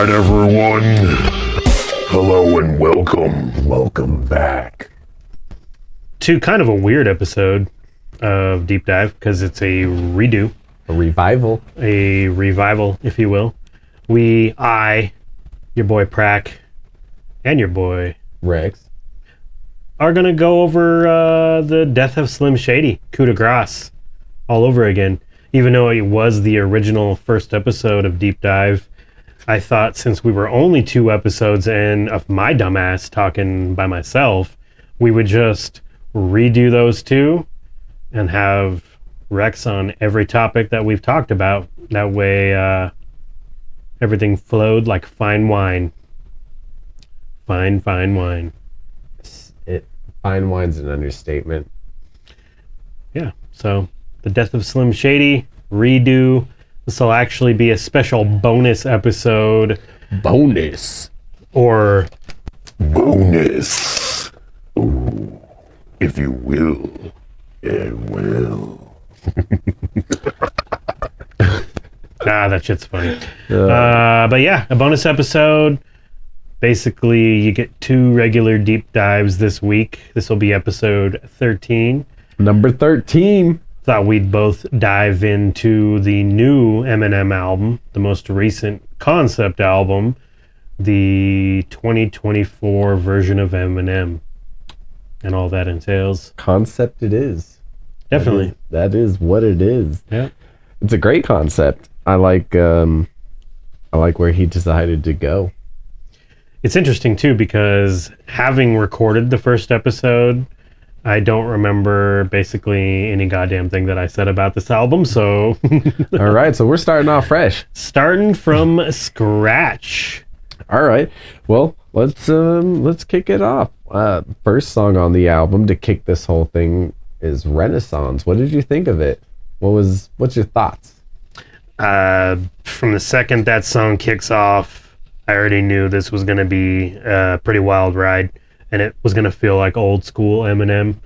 right, everyone. Hello and welcome. Welcome back to kind of a weird episode of Deep Dive because it's a redo. A revival. A revival, if you will. Your boy Prac, and your boy Rex, are going to go over the death of Slim Shady, coup de grace, all over again. Even though it was the original first episode of Deep Dive, I thought since we were only 2 episodes in of my dumbass talking by myself, we would just redo those 2 and have Rex on every topic that we've talked about. That way, everything flowed like fine wine. Fine wine. Fine wine's an understatement. Yeah, so the death of Slim Shady, redo. This will actually be a special bonus episode. Bonus. Or bonus. Ooh, if you will. It will. That shit's funny. But yeah, a bonus episode. Basically, you get 2 regular deep dives this week. This will be episode 13. Number 13. Thought we'd both dive into the new Eminem album, the most recent concept album, the 2024 version of Eminem, and all that entails. Concept it is. Definitely. That is what it is. Yeah. It's a great concept. I like where he decided to go. It's interesting too because having recorded the first episode, I don't remember basically any goddamn thing that I said about this album, so All right, so we're starting off fresh. Starting from scratch. All right. Well, let's kick it off. First song on the album to kick this whole thing is Renaissance. What did you think of it? What's your thoughts? From the second that song kicks off, I already knew this was going to be a pretty wild ride, and it was going to feel like old school Eminem,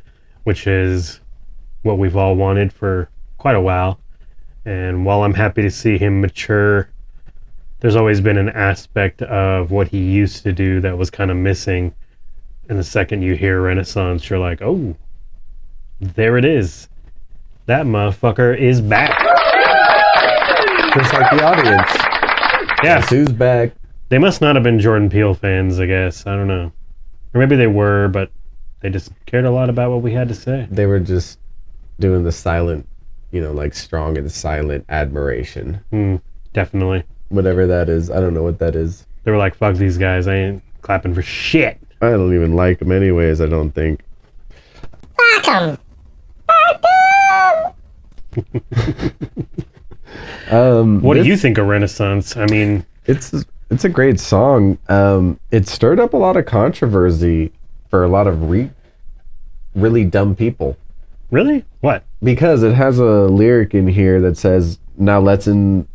which is what we've all wanted for quite a while. And while I'm happy to see him mature, there's always been an aspect of what he used to do that was kind of missing. And the second you hear Renaissance, you're like, oh, there it is. That motherfucker is back. Just like the audience. Yeah. Guess who's back? They must not have been Jordan Peele fans, I guess. I don't know. Or maybe they were, but they just cared a lot about what we had to say. They were just doing the silent, like strong and silent admiration. Definitely. Whatever that is. I don't know what that is. They were like, fuck these guys. I ain't clapping for shit. I don't even like them anyways, I don't think. Fuck 'em. What do you think of Renaissance? I mean... It's a great song. It stirred up a lot of controversy for a lot of really dumb people. Really? What? Because it has a lyric in here that says, now let's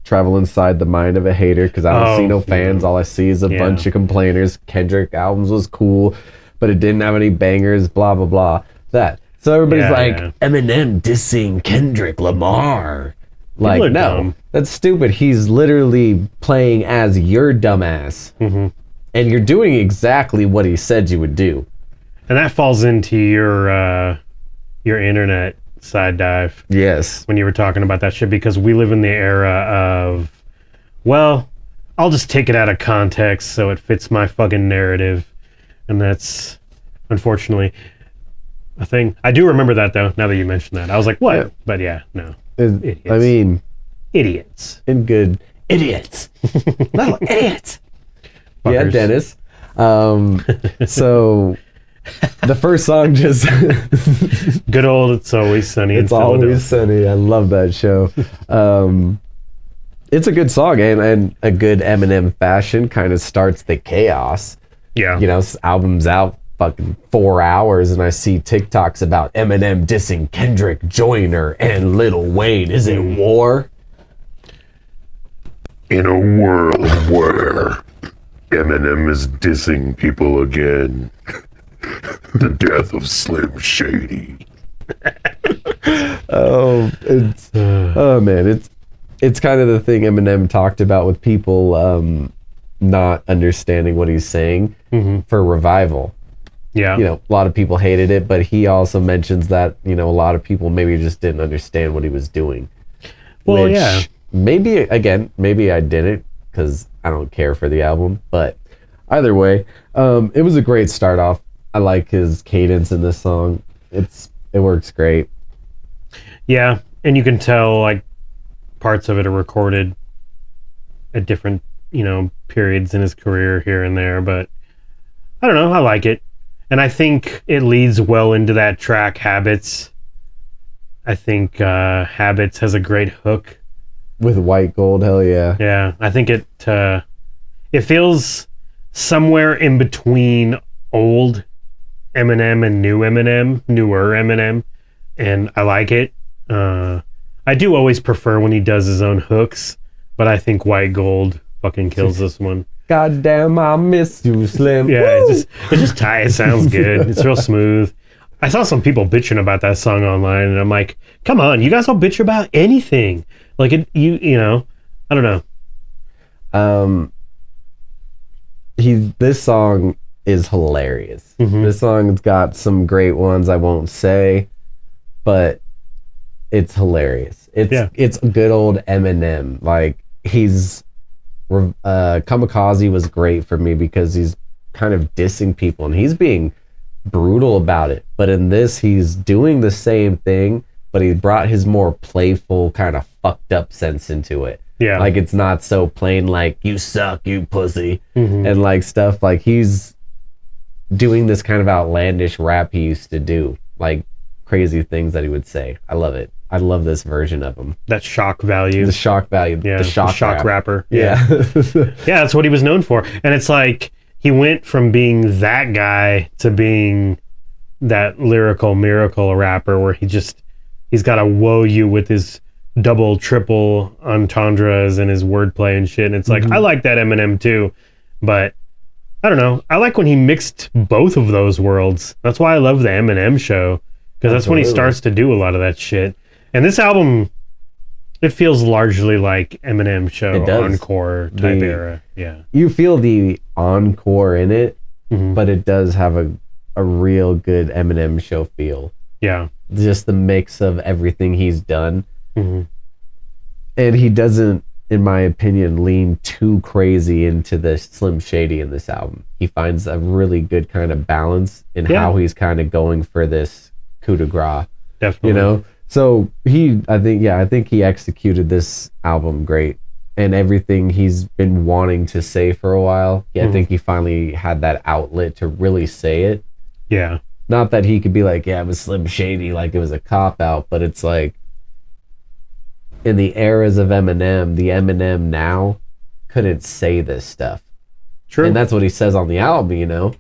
travel inside the mind of a hater, because I don't see no fans. All I see is a bunch of complainers. Kendrick albums was cool, but it didn't have any bangers, blah, blah, blah. That. So everybody's Eminem dissing Kendrick Lamar. Like, no, dumb. That's stupid. He's literally playing as your dumbass. Mm-hmm. And you're doing exactly what he said you would do. And that falls into your internet side dive. Yes. When you were talking about that shit, because we live in the era of, well, I'll just take it out of context so it fits my fucking narrative. And that's, unfortunately, a thing. I do remember that, though, now that you mentioned that. I was like, what? Yeah. But yeah, no. Idiots. I mean... Idiots. In good... Idiots. Little idiots. Fuckers. Yeah, Dennis. So... The first song just... Good old It's Always Sunny in Philadelphia. It's Always Sunny. I love that show. It's a good song, and a good Eminem fashion kind of starts the chaos. Yeah. This album's out fucking 4 hours, and I see TikToks about Eminem dissing Kendrick, Joyner, and Lil Wayne. Is it war? In a world where Eminem is dissing people again. The death of Slim Shady. Oh man, it's kind of the thing Eminem talked about with people not understanding what he's saying for Revival. Yeah. You know, a lot of people hated it, but he also mentions that, you know, a lot of people maybe just didn't understand what he was doing. Well, yeah. Maybe I didn't, because I don't care for the album, but either way, it was a great start off. I like his cadence in this song. It works great. Yeah, and you can tell, like, parts of it are recorded at different, you know, periods in his career here and there, but I don't know, I like it. And I think it leads well into that track, Habits. I think Habits has a great hook. With White Gold, hell yeah. Yeah, I think it feels somewhere in between old Eminem and newer Eminem, and I like it. I do always prefer when he does his own hooks, but I think White Gold fucking kills this one. God damn, I miss you, Slim. Yeah, it's just tight. It sounds good. It's real smooth. I saw some people bitching about that song online, and I'm like, come on, you guys all bitch about anything. Like, you know, I don't know. This song is hilarious. This song's got some great ones I won't say, but it's hilarious. It's good old Eminem. Like, Kamikaze was great for me because he's kind of dissing people and he's being brutal about it. But in this, he's doing the same thing, but he brought his more playful, kind of fucked up sense into it. Yeah. Like, it's not so plain like, you suck, you pussy, and like stuff. Like, he's doing this kind of outlandish rap he used to do, like crazy things that he would say. I love it. I love this version of him. That shock value. The shock value. Yeah, the shock rapper. Yeah. Yeah, that's what he was known for. And it's like, he went from being that guy to being that lyrical miracle rapper where he's got to woe you with his double, triple entendres and his wordplay and shit. And it's like, I like that Eminem too, but I don't know. I like when he mixed both of those worlds. That's why I love the Eminem show, because that's when he starts to do a lot of that shit. And this album, it feels largely like Eminem show encore type era. Yeah, you feel the encore in it, but it does have a real good Eminem show feel. Yeah, just the mix of everything he's done, and he doesn't, in my opinion, lean too crazy into the Slim Shady in this album. He finds a really good kind of balance in how he's kind of going for this coup de grace. Definitely, you know. So I think he executed this album great, and everything he's been wanting to say for a while. Yeah, I think he finally had that outlet to really say it. Yeah, not that he could be like, yeah, it was Slim Shady, like it was a cop out, but it's like, in the eras of Eminem, the Eminem now couldn't say this stuff. True, and that's what he says on the album, you know.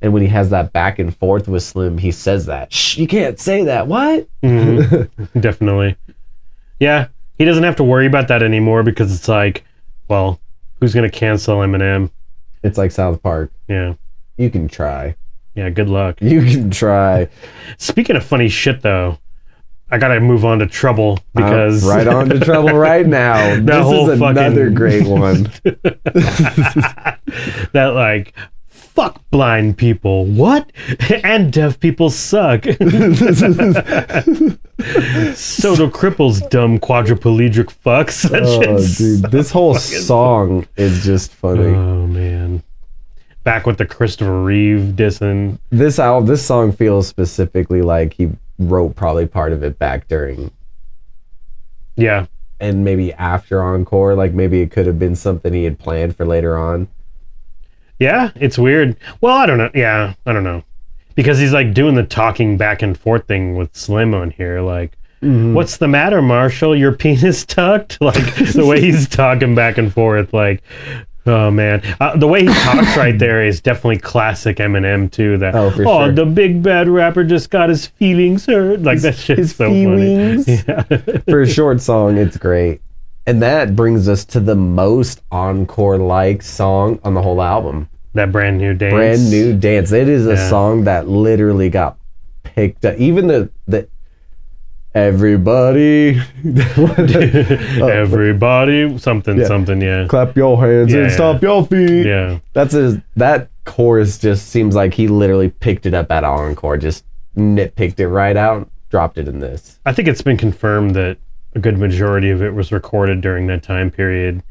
And when he has that back and forth with Slim, he says that, shh, you can't say that. What? Definitely. Yeah, he doesn't have to worry about that anymore because it's like, well, who's going to cancel Eminem? It's like South Park. Yeah. You can try. Yeah, good luck. You can try. Speaking of funny shit, though, I got to move on to Trouble because... right on to Trouble right now. This is another great one. That, like... Fuck blind people. What? And deaf people suck. So do cripples, dumb quadriplegic fucks. Dude, this whole song is just funny. Oh man. Back with the Christopher Reeve dissing. This song feels specifically like he wrote probably part of it back during. Yeah. And maybe after Encore, like maybe it could have been something he had planned for later on. Yeah, it's weird. Well, I don't know. Yeah, I don't know. Because he's like doing the talking back and forth thing with Slim on here. Like, what's the matter, Marshall? Your penis tucked? Like, the way he's talking back and forth. Like, oh, man. The way he talks right there is definitely classic Eminem, too. That, sure. The big bad rapper just got his feelings hurt. Like, that shit's so funny. Yeah. For a short song, it's great. And that brings us to the most encore-like song on the whole album. That Brand New Dance. Brand New Dance. It is a song that literally got picked up. Even everybody, everybody, something, yeah. clap your hands and stomp your feet. Yeah. That chorus just seems like he literally picked it up at Encore, just nitpicked it right out, dropped it in this. I think it's been confirmed that a good majority of it was recorded during that time period,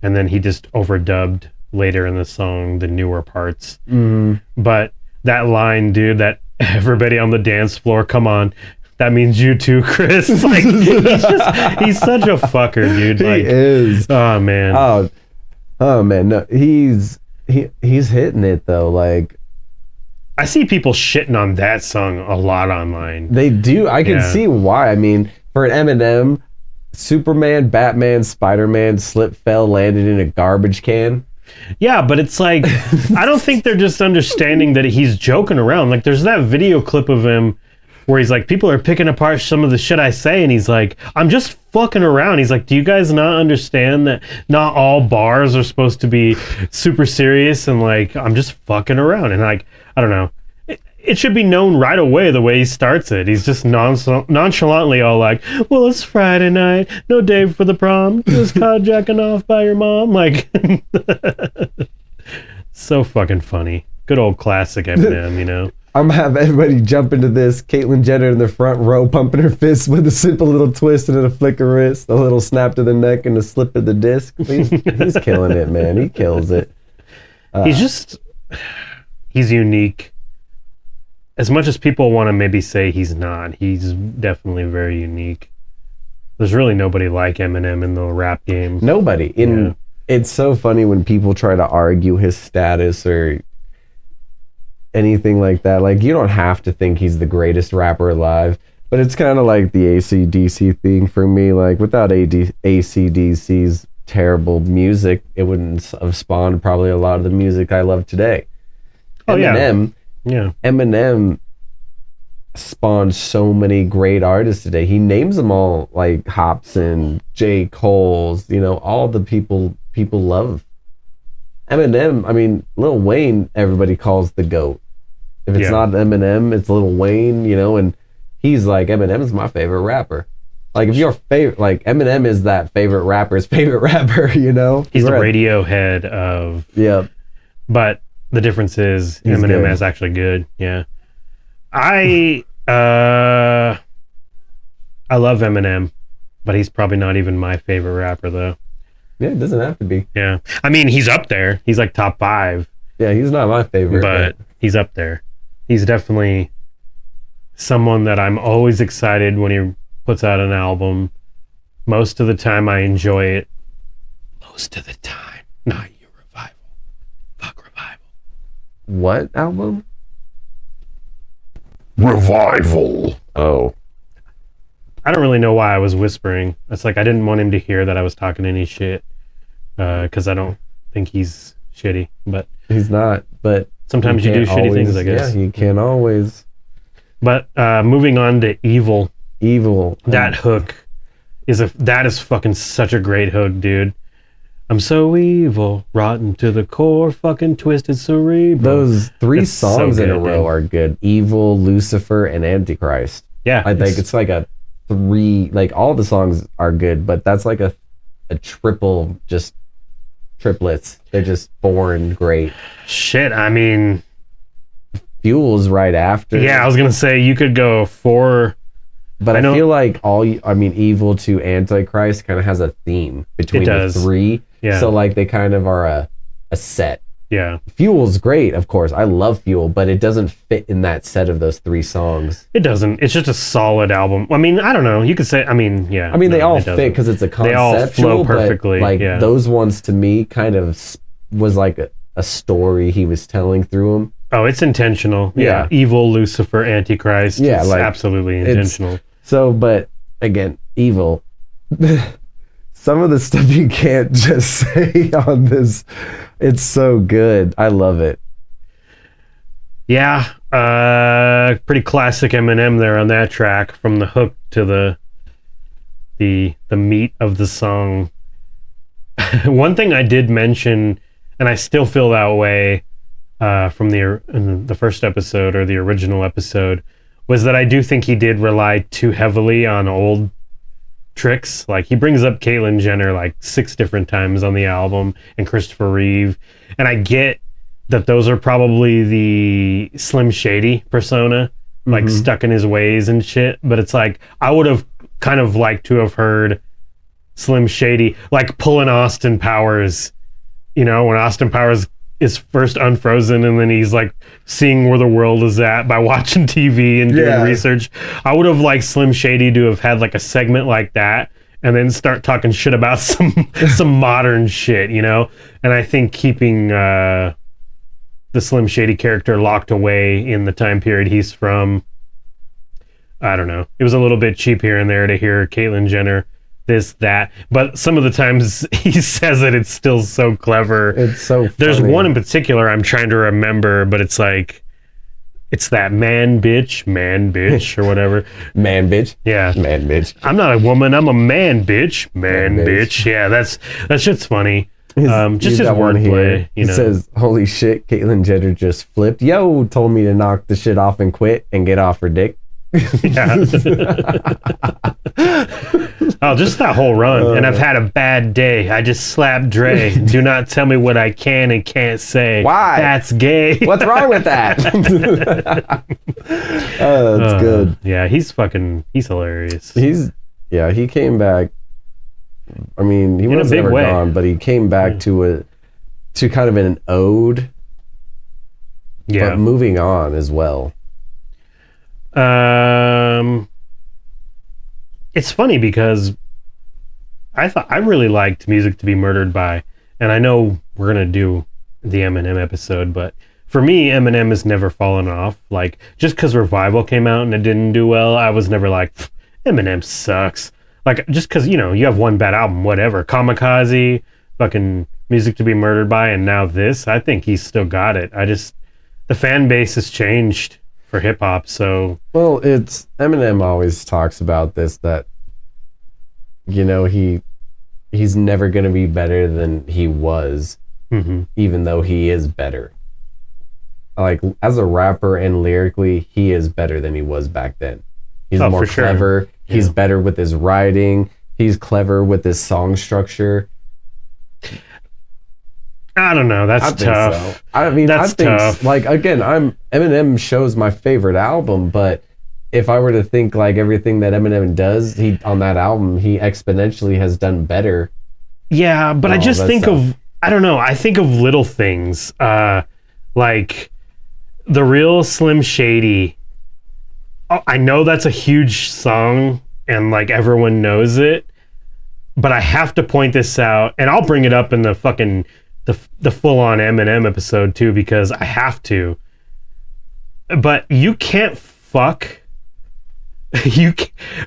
and then he just overdubbed later in the song the newer parts. But that line, dude, that everybody on the dance floor, come on, that means you too, Chris. Like, he's such a fucker, dude. He like, is. Oh man. Oh man. No, he's hitting it though. Like, I see people shitting on that song a lot online. they do. I can see why. I mean, for an Eminem, Superman, Batman, Spider-Man slipped, fell, landed in a garbage can. Yeah, but it's like, I don't think they're just understanding that he's joking around. Like, there's that video clip of him where he's like, people are picking apart some of the shit I say, and he's like, I'm just fucking around. He's like, do you guys not understand that not all bars are supposed to be super serious, and like, I'm just fucking around. And like, I don't know. It should be known right away the way he starts it. He's just nonchalantly all like, well, it's Friday night, no day for the prom, just caught jacking off by your mom. Like, so fucking funny. Good old classic Eminem, you know? I'm gonna have everybody jump into this. Caitlyn Jenner in the front row, pumping her fists with a simple little twist and a flick of wrist, a little snap to the neck and a slip of the disc. He's killing it, man. He kills it. He's unique. As much as people want to maybe say he's not, he's definitely very unique. There's really nobody like Eminem in the rap game. Nobody. It's so funny when people try to argue his status or anything like that. Like, you don't have to think he's the greatest rapper alive, but it's kind of like the AC/DC thing for me. Like, without AC/DC's terrible music, it wouldn't have spawned probably a lot of the music I love today. Eminem spawned so many great artists today. He names them all, like Hopsin, J. Cole's, you know, all the people love. Eminem, I mean, Lil Wayne, everybody calls the GOAT. If it's not Eminem, it's Lil Wayne, you know, and he's like, Eminem's my favorite rapper. Like, if your favorite, like, Eminem is that favorite rapper's favorite rapper, you know? He's the Radiohead of... Yeah. But the difference is Eminem is actually good. Yeah. I love Eminem, but he's probably not even my favorite rapper, though. Yeah, it doesn't have to be. Yeah. I mean, he's up there. He's like top 5. Yeah, he's not my favorite. But he's up there. He's definitely someone that I'm always excited when he puts out an album. Most of the time, I enjoy it. Most of the time. Not your revival. Fuck revival. What album? Revival. Oh. I don't really know why I was whispering. It's like I didn't want him to hear that I was talking any shit. Because I don't think he's shitty. But he's not. But sometimes you do shitty things, I guess. Yeah, you can't always. But moving on to Evil. That hook that is fucking such a great hook, dude. I'm so evil, rotten to the core, fucking twisted cerebral. Those 3 songs in a row are good. Evil, Lucifer, and Antichrist. Yeah. I think it's like a 3, like all the songs are good, but that's like a triple, just triplets. They're just born great. Shit, I mean... Fuel's right after. Yeah, I was gonna say, you could go 4... But I feel like Evil to Antichrist kind of has a theme between the 3. Yeah. So like they kind of are a set. Yeah. Fuel's great, of course. I love Fuel, but it doesn't fit in that set of those 3 songs. It doesn't. It's just a solid album. I mean, I don't know. You could say, I mean, yeah. I mean, they all fit because it's a conceptual. They all flow perfectly. But like those ones to me kind of was like a story he was telling through them. Oh, it's intentional. Yeah. Evil, Lucifer, Antichrist. Yeah, it's like absolutely intentional. So, but again, Evil. Some of the stuff you can't just say on this. It's so good. I love it. Yeah. Pretty classic Eminem there on that track, from the hook to the meat of the song. One thing I did mention, and I still feel that way from the first episode or the original episode, was that I do think he did rely too heavily on old tricks. Like, he brings up Caitlyn Jenner like 6 different times on the album, and Christopher Reeve, and I get that those are probably the Slim Shady persona, like stuck in his ways and shit, but it's like I would have kind of liked to have heard Slim Shady like pulling Austin Powers, when Austin Powers is first unfrozen and then he's like seeing where the world is at by watching TV and doing research. I would have liked Slim Shady to have had like a segment like that and then start talking shit about some modern shit, and I think keeping the Slim Shady character locked away in the time period he's from, I don't know, it was a little bit cheap here and there to hear Caitlyn Jenner this, that, but some of the times he says it, it's still so clever. It's so funny. There's one in particular I'm trying to remember, but it's like, it's that man bitch or whatever. Man bitch? Yeah. Man bitch. I'm not a woman, I'm a man bitch. Man bitch. Yeah, that shit's funny. Just his wordplay, He says, holy shit, Caitlyn Jenner just flipped. Yo, told me to knock the shit off and quit and get off her dick. Yeah. Oh, just that whole run. And I've had a bad day. I just slapped Dre. Do not tell me what I can and can't say. Why? That's gay. What's wrong with that? That's good. Yeah, he's hilarious. He came back. I mean, he was never gone, but he came back to kind of an ode. Yeah. But moving on as well. It's funny because I really liked Music to Be Murdered By, and I know we're gonna do the Eminem episode, but for me, Eminem has never fallen off. Like, just because Revival came out and it didn't do well, I was never like, Eminem sucks. Like, just because, you have one bad album, whatever. Kamikaze, fucking Music to Be Murdered By, and now this, I think he's still got it. The fan base has changed for hip hop, so. Well, Eminem always talks about this, that, he's never going to be better than he was, even though he is better. Like, as a rapper and lyrically, he is better than he was back then. He's more clever. Sure. He's better with his writing. He's clever with his song structure. I don't know. That's tough. So. I mean, that's tough. Like, again, Eminem shows my favorite album, but if I were to think like everything that Eminem does, on that album, he exponentially has done better. Yeah, but I just think of, I don't know. I think of little things, like the real Slim Shady. I know that's a huge song and like everyone knows it, but I have to point this out, and I'll bring it up in the fucking the full-on Eminem episode too, because I have to. But you can't fuck.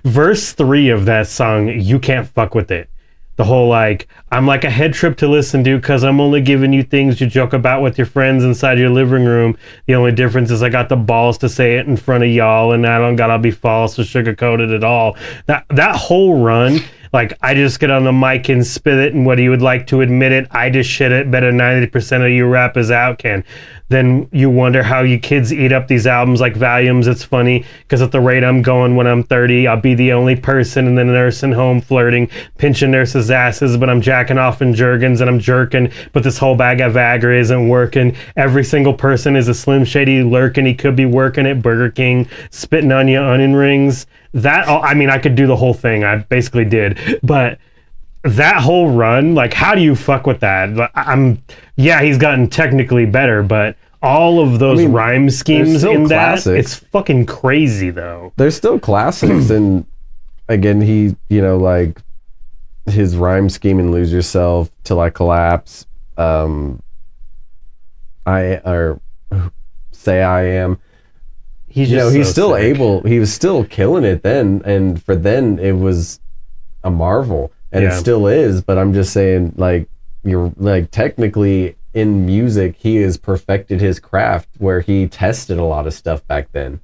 Verse 3 of that song, you can't fuck with it. The whole like, I'm like a head trip to listen to because I'm only giving you things you joke about with your friends inside your living room. The only difference is I got the balls to say it in front of y'all, and I don't gotta be false or sugarcoated at all. That whole run, like, I just get on the mic and spit it, and whether you would like to admit it, I just shit it better 90% of you rappers out can. Then you wonder how you kids eat up these albums like volumes. It's funny because at the rate I'm going when I'm 30, I'll be the only person in the nursing home flirting, pinching nurses' asses, but I'm jacking off in Jergens and I'm jerking, but this whole bag of Viagra isn't working. Every single person is a Slim Shady lurking. He could be working at Burger King, spitting on your onion rings. I could do the whole thing. I basically did, but that whole run, like, how do you fuck with that? He's gotten technically better, but all of those rhyme schemes in that, it's fucking crazy though. There's still classics, and again, he, like his rhyme scheme in Lose Yourself, Till I Collapse, Say I Am. He was still killing it then, and for then it was a marvel. And it still is, but I'm just saying, like, you're like, technically in music, he has perfected his craft where he tested a lot of stuff back then,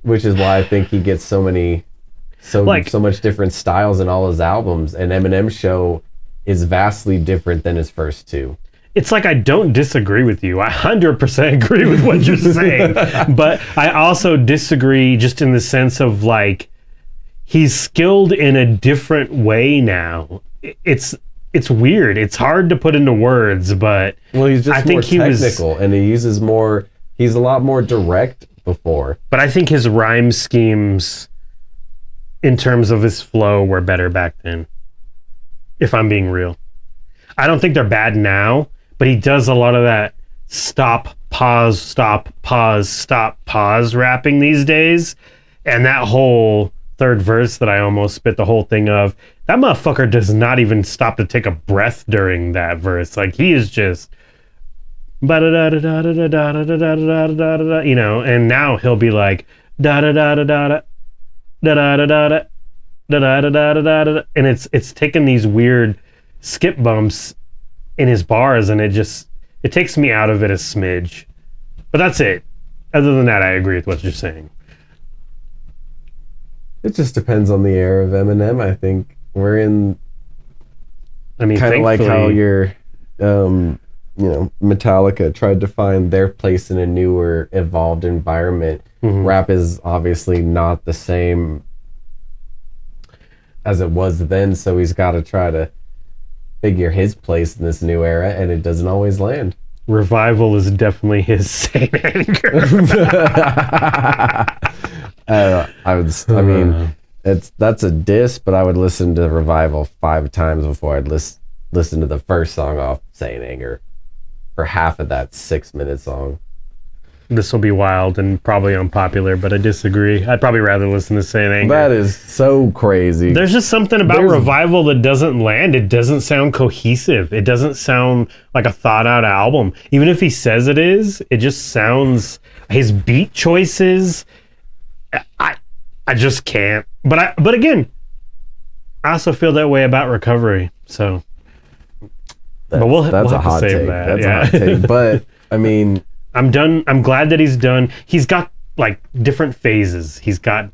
which is why I think he gets so much different styles in all his albums. And Eminem's show is vastly different than his first two. it's like I don't disagree with you. I 100% agree with what you're saying. But I also disagree just in the sense of like, he's skilled in a different way now. It's weird. It's hard to put into words, but well, he's just I think more technical and he uses more, he's a lot more direct before. But I think his rhyme schemes in terms of his flow were better back then. If I'm being real. I don't think they're bad now, but he does a lot of that stop, pause rapping these days. And that whole third verse that I almost spit the whole thing of, that motherfucker does not even stop to take a breath during that verse. Like, he is just, you know, and now he'll be like, and it's taking these weird skip bumps in his bars, and it takes me out of it a smidge. But that's it. Other than that, I agree with what you're saying. It just depends on the era of Eminem. I think we're in, I mean, kind of like how your Metallica tried to find their place in a newer, evolved environment. Mm-hmm. Rap is obviously not the same as it was then, so he's got to try to figure his place in this new era, and it doesn't always land. Revival is definitely his Saint Anger. I mean, that's a diss, but I would listen to Revival 5 times before I'd listen to the first song off Saint Anger for half of that 6-minute song. This will be wild and probably unpopular, but I disagree. I'd probably rather listen to Saint Anger. That is so crazy. There's just something about Revival that doesn't land. It doesn't sound cohesive. It doesn't sound like a thought out album. Even if he says it is, it just sounds, his beat choices, I just can't. But again, I also feel that way about Recovery. So, but we'll have to save that. That's a hot take. But I mean, I'm done. I'm glad that he's done. He's got like different phases. He's got,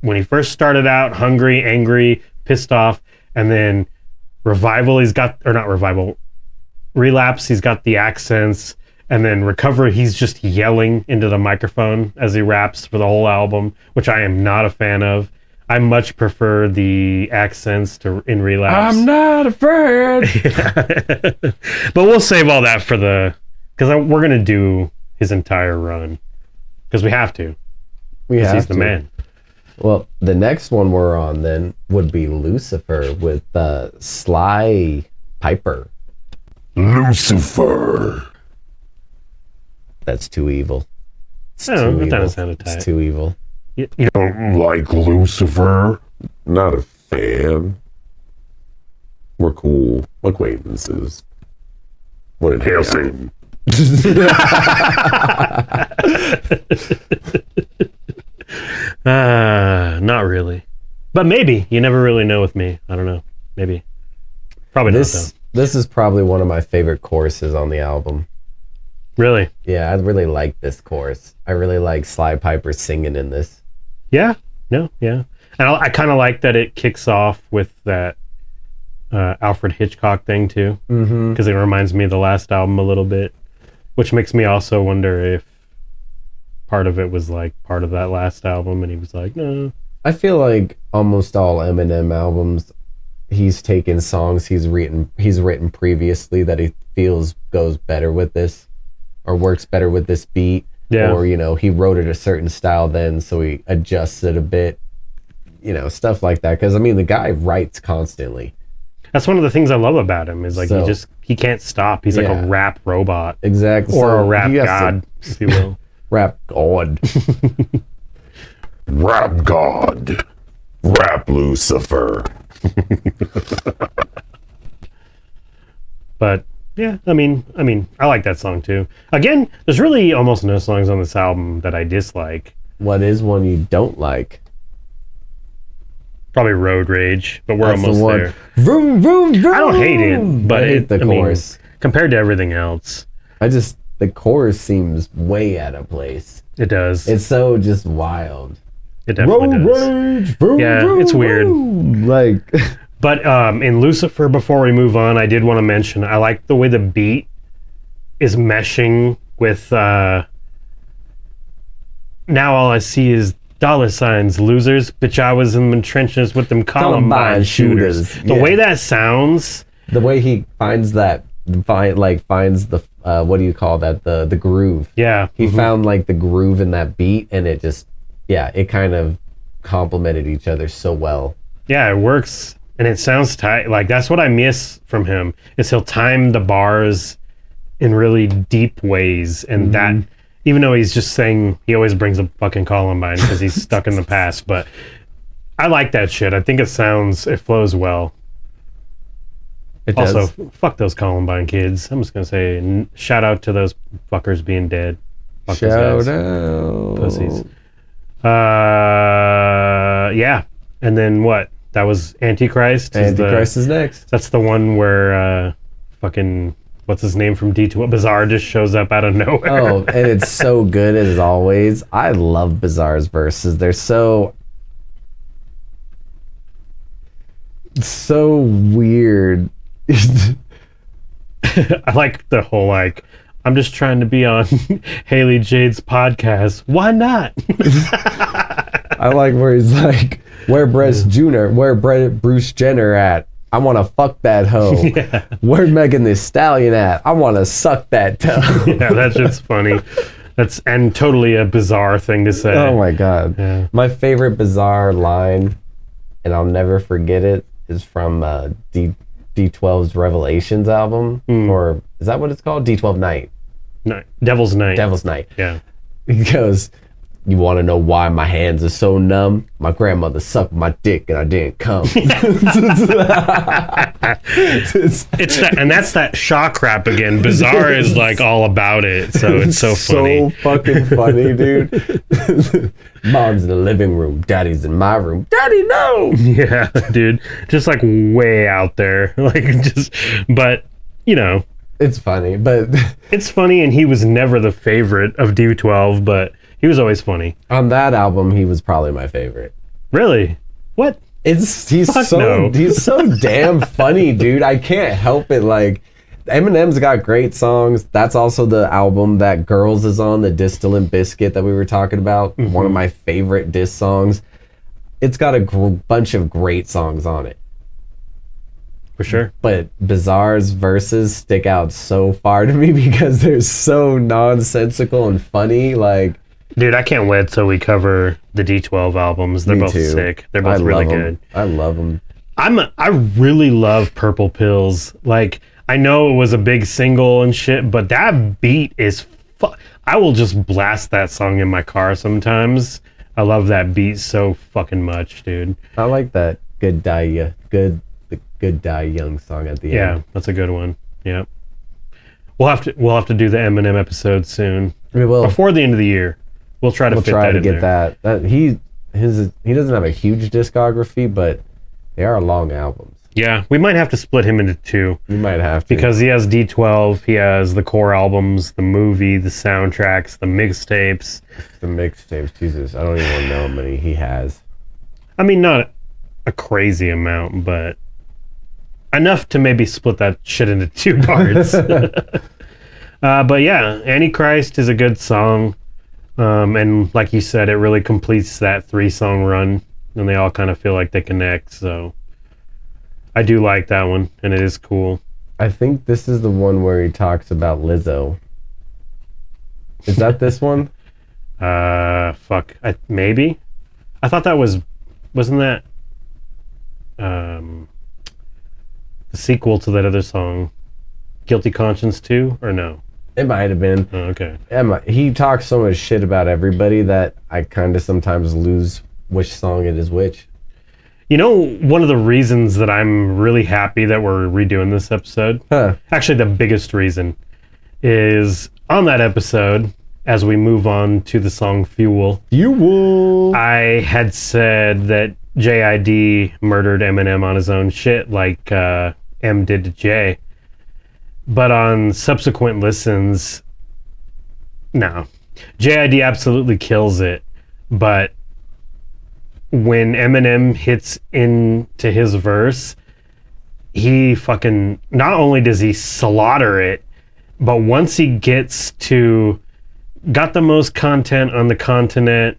when he first started out, hungry, angry, pissed off, and then Revival, he's got, or not Revival, Relapse, he's got the accents, and then Recovery, he's just yelling into the microphone as he raps for the whole album, which I am not a fan of. I much prefer the accents in Relapse. I'm not afraid. But we'll save all that for because we're going to do his entire run. Because we have to. He's the man. Well, the next one we're on then would be Lucifer with Sly Piper. Lucifer. That's too evil. That sounded tight. It's too evil. You don't like Lucifer? Not a fan. We're cool acquaintances. What in Hail Satan? Not really. But maybe. You never really know with me. I don't know. Maybe. Probably not, though. This is probably one of my favorite choruses on the album. Really? Yeah, I really like this chorus. I really like Sly Piper singing in this. Yeah. No, yeah. And I kind of like that it kicks off with that Alfred Hitchcock thing, too. Because it reminds me of the last album a little bit. Which makes me also wonder if part of it was like part of that last album and he was like, no. I feel like almost all Eminem albums, he's taken songs he's written previously that he feels goes better with this or works better with this beat. Yeah. Or, he wrote it a certain style then, so he adjusts it a bit, stuff like that. Because, the guy writes constantly. That's one of the things I love about him is like he can't stop. He's like a rap robot. Exactly. Or a rap god, if you will. Rap god. Rap god. Rap Lucifer. But yeah, I like that song too. Again, there's really almost no songs on this album that I dislike. What is one you don't like? Probably Road Rage, but we're almost there. Vroom, vroom, vroom. I don't hate it, but I hate the chorus. Compared to everything else. The chorus seems way out of place. It does. It's so just wild. It definitely does. Rage, vroom, yeah, vroom, it's weird. vroom. Like, but in Lucifer, before we move on, I did want to mention I like the way the beat is meshing with now all I see is dollar signs, losers, bitch. I was in the trenches with them Columbine shooters. The way that sounds, the way he finds that, finds the what do you call that? The groove. Yeah, he found like the groove in that beat, and it just it kind of complemented each other so well. Yeah, it works, and it sounds tight. Like that's what I miss from him is he'll time the bars in really deep ways, and that. Even though he's just saying he always brings up fucking Columbine because he's stuck in the past, but I like that shit. I think it flows well. It does. Also, fuck those Columbine kids. I'm just gonna say shout out to those fuckers being dead. Fuck those guys. Out. Pussies. Yeah. And then what? That was Antichrist. Antichrist is next. That's the one where fucking. What's his name from D2? Bizarre just shows up out of nowhere. Oh, and it's so good as always. I love Bizarre's verses. They're so weird. I like the whole I'm just trying to be on Haley Jade's podcast. Why not? I like where he's like, where Bruce Jenner at? I want to fuck that hoe. Yeah. Where Megan Thee Stallion at? I want to suck that toe. Yeah, that shit's funny. That's and totally a Bizarre thing to say. Oh my god. Yeah. My favorite Bizarre line, and I'll never forget it, is from D12's Revelations album. Or is that what it's called? D12 Night. No, Devil's Night. Devil's Night. Yeah. He goes, you want to know why my hands are so numb? My grandmother sucked my dick and I didn't come. It's that, and that's that shock rap again. Bizarre is like all about it, so it's so funny. So fucking funny, dude. Mom's in the living room, daddy's in my room. Daddy, no. Yeah, dude, just like way out there, but you know, it's funny, but it's funny, and he was never the favorite of D12, but. He was always funny. On that album, he was probably my favorite. Really? What? He's so damn funny, dude. I can't help it. Like, Eminem's got great songs. That's also the album that Girls is on, the Distillant Biscuit that we were talking about. One of my favorite diss songs. It's got a bunch of great songs on it. For sure. But Bizarre's verses stick out so far to me because they're so nonsensical and funny. Like, dude, I can't wait till we cover the D12 albums. They're both sick. They're both really good. I love them. I really love Purple Pills. Like, I know it was a big single and shit, but that beat is I will just blast that song in my car sometimes. I love that beat so fucking much, dude. I like that Good Die Young song at the end. Yeah, that's a good one. Yeah. We'll have to do the Eminem episode soon. We will. Before the end of the year. We'll try to get that. He doesn't have a huge discography, but they are long albums. Yeah, we might have to split him into two. We might have to. Because he has D12, he has the core albums, the movie, the soundtracks, the mixtapes. The mixtapes, Jesus, I don't even want to know how many he has. I mean, not a crazy amount, but enough to maybe split that shit into two parts. But yeah, Antichrist is a good song. And like you said, it really completes that 3-song run, and they all kind of feel like they connect. So I do like that one, and it is cool. I think this is the one where he talks about Lizzo. Is that this one? Maybe. I thought that wasn't that the sequel to that other song, Guilty Conscience 2, or no? It might have been. Oh, okay. He talks so much shit about everybody that I kind of sometimes lose which song it is which. You know, one of the reasons that I'm really happy that we're redoing this episode, actually the biggest reason, is on that episode, as we move on to the song Fuel, I had said that JID murdered Eminem on his own shit like M did to J. But on subsequent listens, no. JID absolutely kills it, but when Eminem hits into his verse, he fucking, not only does he slaughter it, But once he got the most content on the continent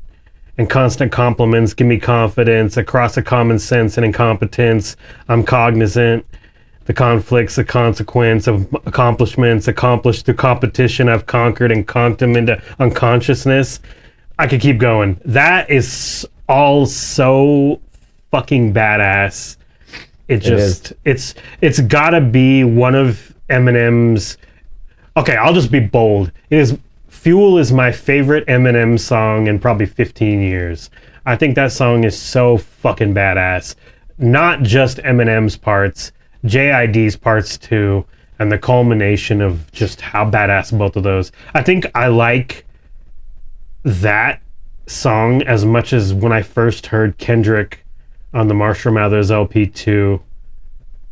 and constant compliments, give me confidence across a common sense and incompetence. I'm cognizant. The conflicts, the consequence of accomplishments accomplished through competition. I've conquered and conked him into unconsciousness. I could keep going. That is all so fucking badass. It's gotta be one of Eminem's. Okay, I'll just be bold. Fuel is my favorite Eminem song in probably 15 years. I think that song is so fucking badass. Not just Eminem's parts, JID's parts too, and the culmination of just how badass both of those. I think I like that song as much as when I first heard Kendrick on the Marshall Mathers LP2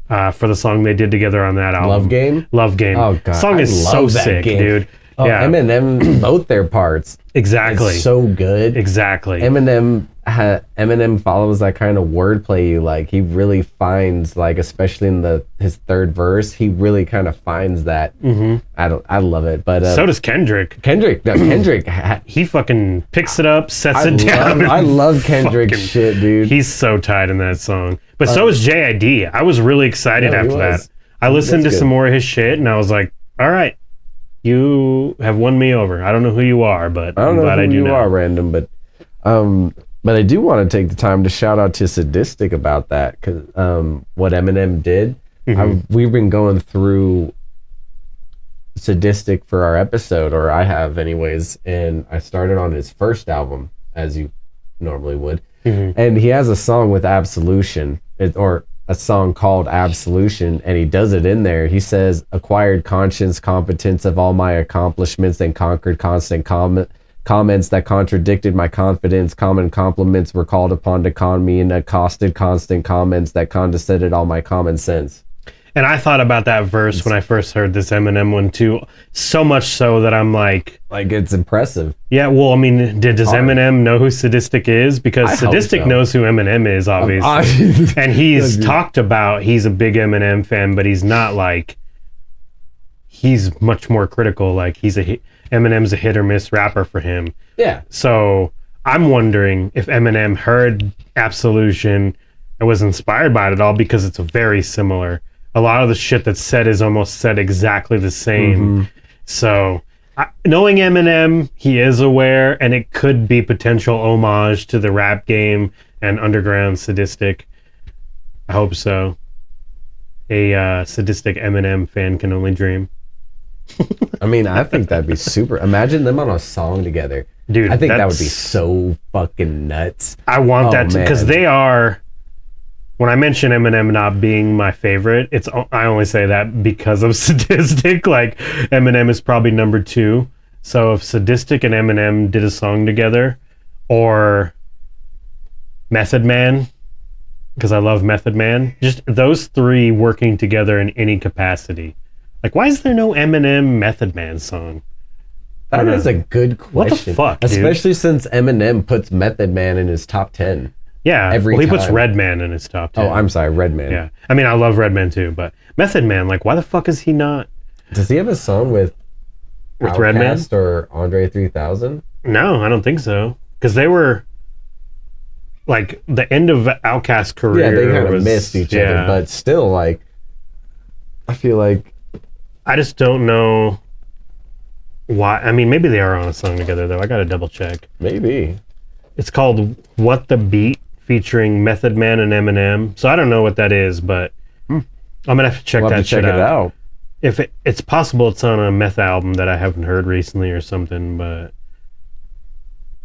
for the song they did together on that album. Love Game. Oh god, song is so sick, dude. Oh, yeah. Eminem, both their parts. Exactly. It's so good. Exactly. Eminem follows that kind of wordplay you like. He really finds, like, especially in his third verse, he really kind of finds that. Mm-hmm. I love it. But so does Kendrick. Kendrick, he fucking picks it up, sets it down. I love Kendrick's shit, dude. He's so tight in that song. But so is JID. I was really excited after that. I listened to some more of his shit, and I was like, all right. You have won me over. I don't know who you are, but I'm glad I do know. You are random, but I do want to take the time to shout out to Sadistic about that, because what Eminem did. Mm-hmm. We've been going through Sadistic for our episode, or I have anyways, and I started on his first album, as you normally would, and he has a song with Absolution, or a song called Absolution, and he does it in there. He says, acquired conscience, competence of all my accomplishments, and conquered constant comments that contradicted my confidence. Common compliments were called upon to con me, and accosted constant comments that condescended all my common sense. And I thought about that verse when I first heard this Eminem one too, so much so that I'm like it's impressive. Yeah, well, I mean, does Eminem know who Sadistic is? Because Sadistic knows who Eminem is, obviously. And he's talked about he's a big Eminem fan, but he's not like, he's much more critical. Like Eminem's a hit or miss rapper for him. Yeah. So I'm wondering if Eminem heard Absolution and was inspired by it at all, because it's very similar. A lot of the shit that's said is almost said exactly the same. Mm-hmm. So, knowing Eminem, he is aware, and it could be potential homage to the rap game and underground Sadistic. I hope so. A Sadistic Eminem fan can only dream. I mean, I think that'd be super. Imagine them on a song together. Dude, I think that would be so fucking nuts. I want that to, because they are... When I mention Eminem not being my favorite, I only say that because of Sadistic. Like, Eminem is probably number 2. So if Sadistic and Eminem did a song together, or Method Man, because I love Method Man, just those 3 working together in any capacity. Like, why is there no Eminem Method Man song? That is a good question. What the fuck, dude? Especially since Eminem puts Method Man in his top 10. Yeah, he puts Redman in his top 10. Oh, I'm sorry, Redman. Yeah, I mean, I love Redman too, but Method Man, like, why the fuck is he not? Does he have a song with Redman or Andre 3000? No, I don't think so, because they were like the end of Outkast's career. Yeah, they kind of missed each other, but still, like, I feel like I just don't know why. I mean, maybe they are on a song together though. I gotta double check. Maybe it's called "What the Beat," featuring Method Man and Eminem. So I don't know what that is, but I'm gonna have to check that shit out. If it's possible, it's on a Meth album that I haven't heard recently or something, but it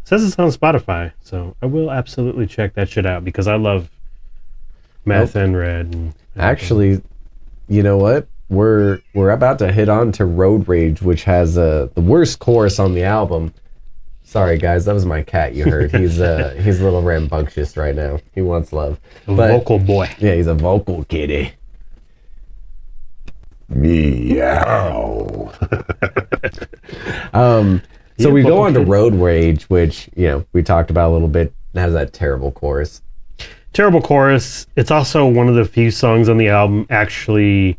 says it's on Spotify. So I will absolutely check that shit out, because I love Meth and Red. And actually, you know what? We're about to hit on to Road Rage, which has the worst chorus on the album. Sorry, guys, that was my cat you heard. He's a little rambunctious right now. He wants love. Vocal boy. Yeah, he's a vocal kitty. Meow. So we go on to Road Rage, which, you know, we talked about a little bit. It has that terrible chorus. Terrible chorus. It's also one of the few songs on the album actually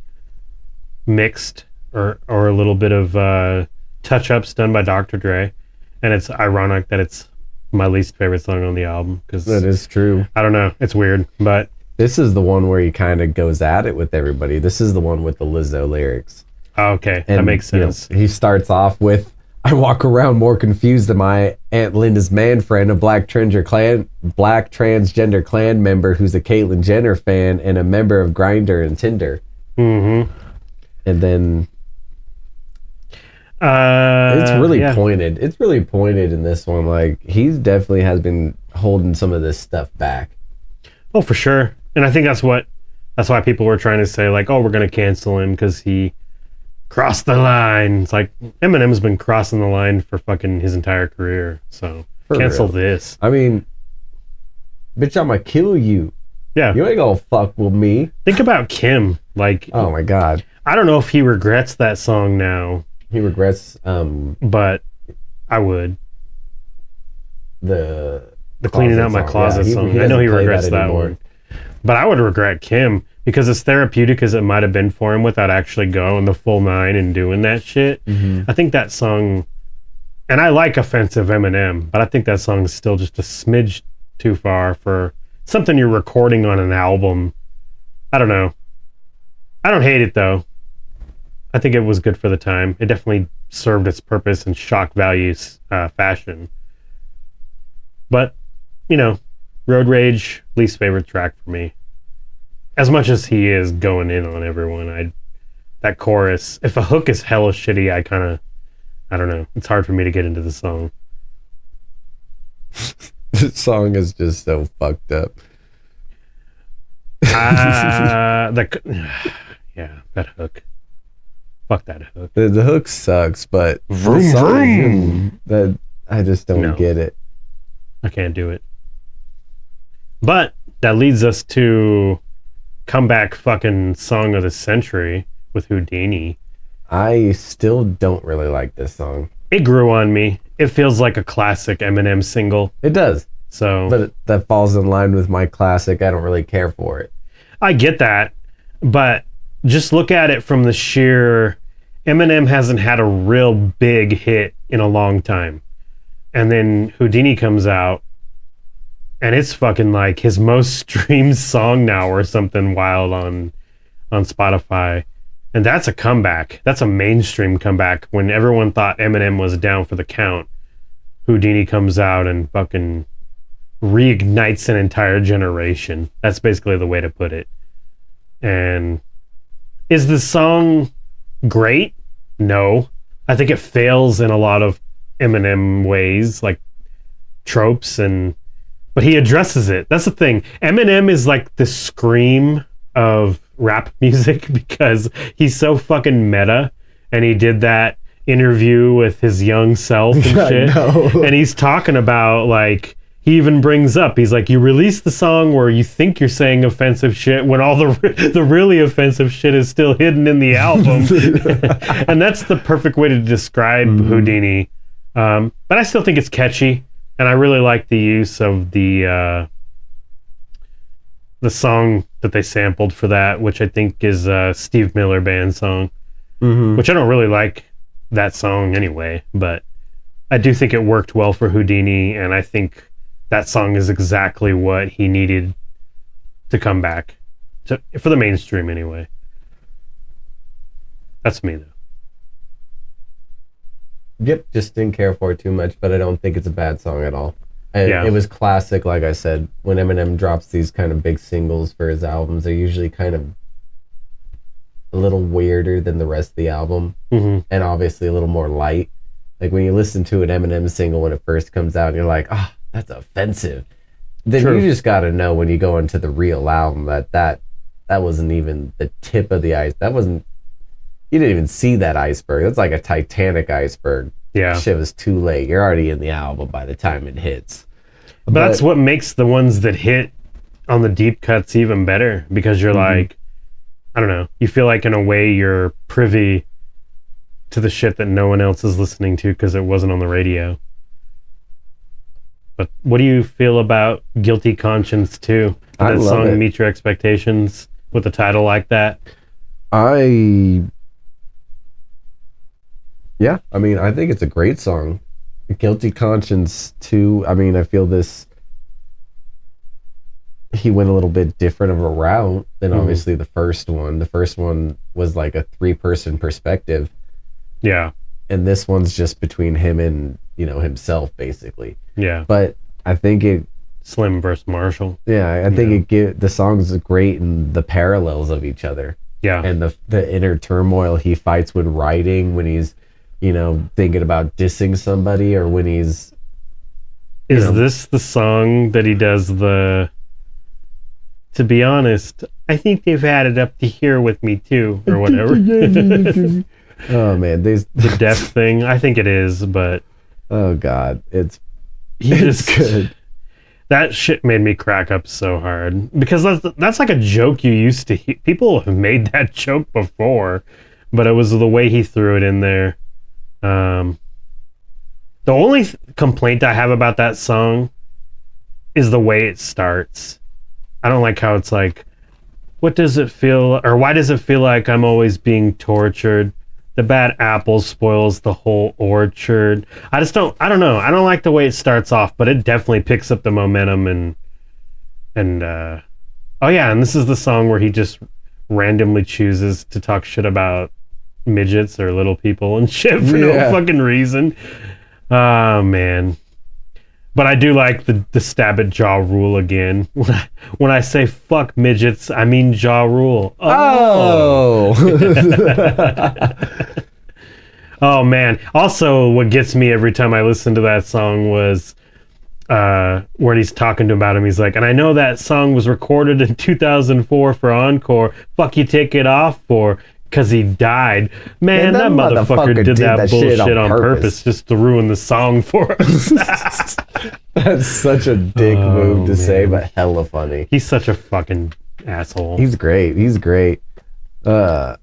mixed or a little bit of touch-ups done by Dr. Dre. And it's ironic that it's my least favorite song on the album. Cause That is true. I don't know. It's weird, but... This is the one where he kind of goes at it with everybody. This is the one with the Lizzo lyrics. Okay, And, that makes sense. He starts off with, I walk around more confused than my Aunt Linda's man friend, a black transgender clan member who's a Caitlyn Jenner fan and a member of Grindr and Tinder. Mm-hmm. And then it's really pointed. It's really pointed in this one. Like, he definitely has been holding some of this stuff back. Oh, for sure. And I think that's why people were trying to say, like, oh, we're going to cancel him because he crossed the line. It's like, Eminem's been crossing the line for fucking his entire career. So, cancel this. I mean, bitch, I'ma kill you. Yeah. You ain't gonna fuck with me. Think about Kim. Like, oh my God. I don't know if he regrets that song now. He regrets, but I would. The cleaning out my closet song. I know he regrets that one. But I would regret Kim because as therapeutic as it might have been for him without actually going the full 9 and doing that shit. Mm-hmm. I think that song, and I like offensive Eminem, but I think that song is still just a smidge too far for something you're recording on an album. I don't know. I don't hate it though. I think it was good for the time. It definitely served its purpose in shock value fashion. But, you know, Road Rage, least favorite track for me. As much as he is going in on everyone, that chorus, if a hook is hella shitty, I don't know. It's hard for me to get into the song. This song is just so fucked up. Yeah, that hook. Fuck that hook. The hook sucks, but Vroom, the song vroom. that I just don't get it. I can't do it. But that leads us to comeback fucking song of the century with Houdini. I still don't really like this song. It grew on me. It feels like a classic Eminem single. It does. So, but that falls in line with my classic. I don't really care for it. I get that, but just look at it from the sheer... Eminem hasn't had a real big hit in a long time. And then Houdini comes out, and it's fucking like his most streamed song now or something wild on Spotify. And that's a comeback. That's a mainstream comeback. When everyone thought Eminem was down for the count, Houdini comes out and fucking reignites an entire generation. That's basically the way to put it. And is the song great? No. I think it fails in a lot of Eminem ways, like tropes, but he addresses it. That's the thing. Eminem is like the scream of rap music because he's so fucking meta, and he did that interview with his young self and shit. And he's talking about, like, he even brings up, he's like, you release the song where you think you're saying offensive shit when all the really offensive shit is still hidden in the album. And that's the perfect way to describe Houdini. But I still think it's catchy, and I really like the use of the song that they sampled for that, which I think is a Steve Miller Band song, which I don't really like that song anyway, but I do think it worked well for Houdini, and I think that song is exactly what he needed to come back for the mainstream anyway. That's me though. Yep, just didn't care for it too much, but I don't think it's a bad song at all. It was classic, like I said. When Eminem drops these kind of big singles for his albums, they're usually kind of a little weirder than the rest of the album, and obviously a little more light. Like when you listen to an Eminem single when it first comes out, and you're like, oh, that's offensive. Then you just got to know when you go into the real album that wasn't even the tip of the ice. That wasn't. You didn't even see that iceberg. That's like a Titanic iceberg. Yeah. Shit was too late. You're already in the album by the time it hits. But that's what makes the ones that hit on the deep cuts even better, because you're like, I don't know, you feel like in a way you're privy to the shit that no one else is listening to because it wasn't on the radio. But what do you feel about Guilty Conscience 2? Did that song meet your expectations with a title like that? I Yeah, I mean, I think it's a great song. Guilty Conscience 2, I mean, I feel this, he went a little bit different of a route than obviously the first one. The first one was like a 3-person perspective. Yeah. And this one's just between him and, himself, basically. Yeah. But I think it... Slim versus Marshall. Yeah, I think the songs are great in the parallels of each other. Yeah. And the inner turmoil he fights when writing, when he's, thinking about dissing somebody, or when he's... Is this the song that he does the... To be honest, I think they've had it up to here with me too, or whatever. Oh man, there's the death thing. I think it is, but oh god, it's good. That shit made me crack up so hard because that's like a joke you used to hear. People have made that joke before, but it was the way he threw it in there. The only complaint I have about that song is the way it starts. I don't like how it's like, what does it feel, or why does it feel like I'm always being tortured? The bad apple spoils the whole orchard. I don't know. I don't like the way it starts off, but it definitely picks up the momentum and oh yeah, and this is the song where he just randomly chooses to talk shit about midgets or little people and shit for no fucking reason. Oh man. But I do like the stab at Ja Rule again. When I say fuck midgets, I mean Ja Rule. Oh. Oh man. Also, what gets me every time I listen to that song was when he's talking about him. He's like, and I know that song was recorded in 2004 for Encore. Fuck you take it off for... Because he died. Man, that motherfucker did that bullshit on purpose just to ruin the song for us. That's such a dick move to say, but hella funny. He's such a fucking asshole. He's great. Head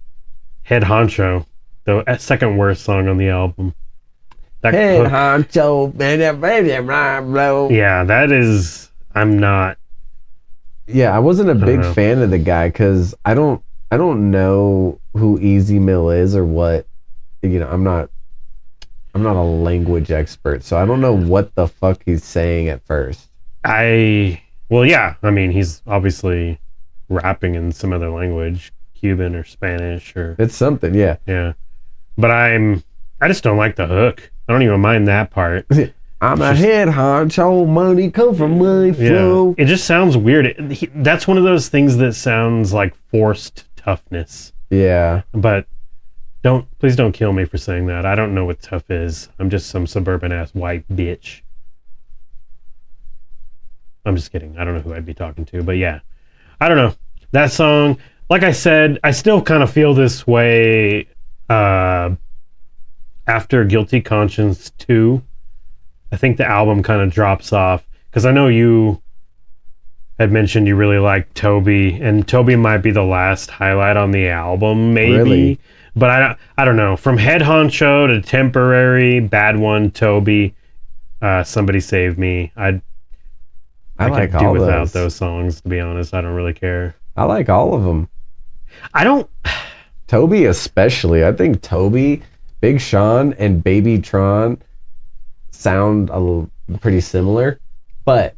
Honcho, the second worst song on the album. Head Honcho, man. Yeah, that is... I'm not... Yeah, I wasn't a big fan of the guy because I don't know who Easy Mill is or what. I'm not a language expert, so I don't know what the fuck he's saying at first. Well, yeah, I mean, he's obviously rapping in some other language, Cuban or Spanish or... It's something, yeah. Yeah. But I just don't like the hook. I don't even mind that part. I'm a head honcho, money come from my flow. It just sounds weird. That's one of those things that sounds like forced toughness. Yeah. But please don't kill me for saying that. I don't know what tough is. I'm just some suburban ass white bitch. I'm just kidding. I don't know who I'd be talking to, but yeah. I don't know. That song, like I said, I still kind of feel this way after Guilty Conscience 2. I think the album kind of drops off because I know you had mentioned you really like Toby, and Toby might be the last highlight on the album, maybe. Really? But I don't know. From Head Honcho to Temporary, Bad One, Toby, Somebody Save Me. I like could do all without those songs, to be honest. I don't really care. I like all of them. Toby especially. I think Toby, Big Sean, and Baby Tron sound pretty similar, but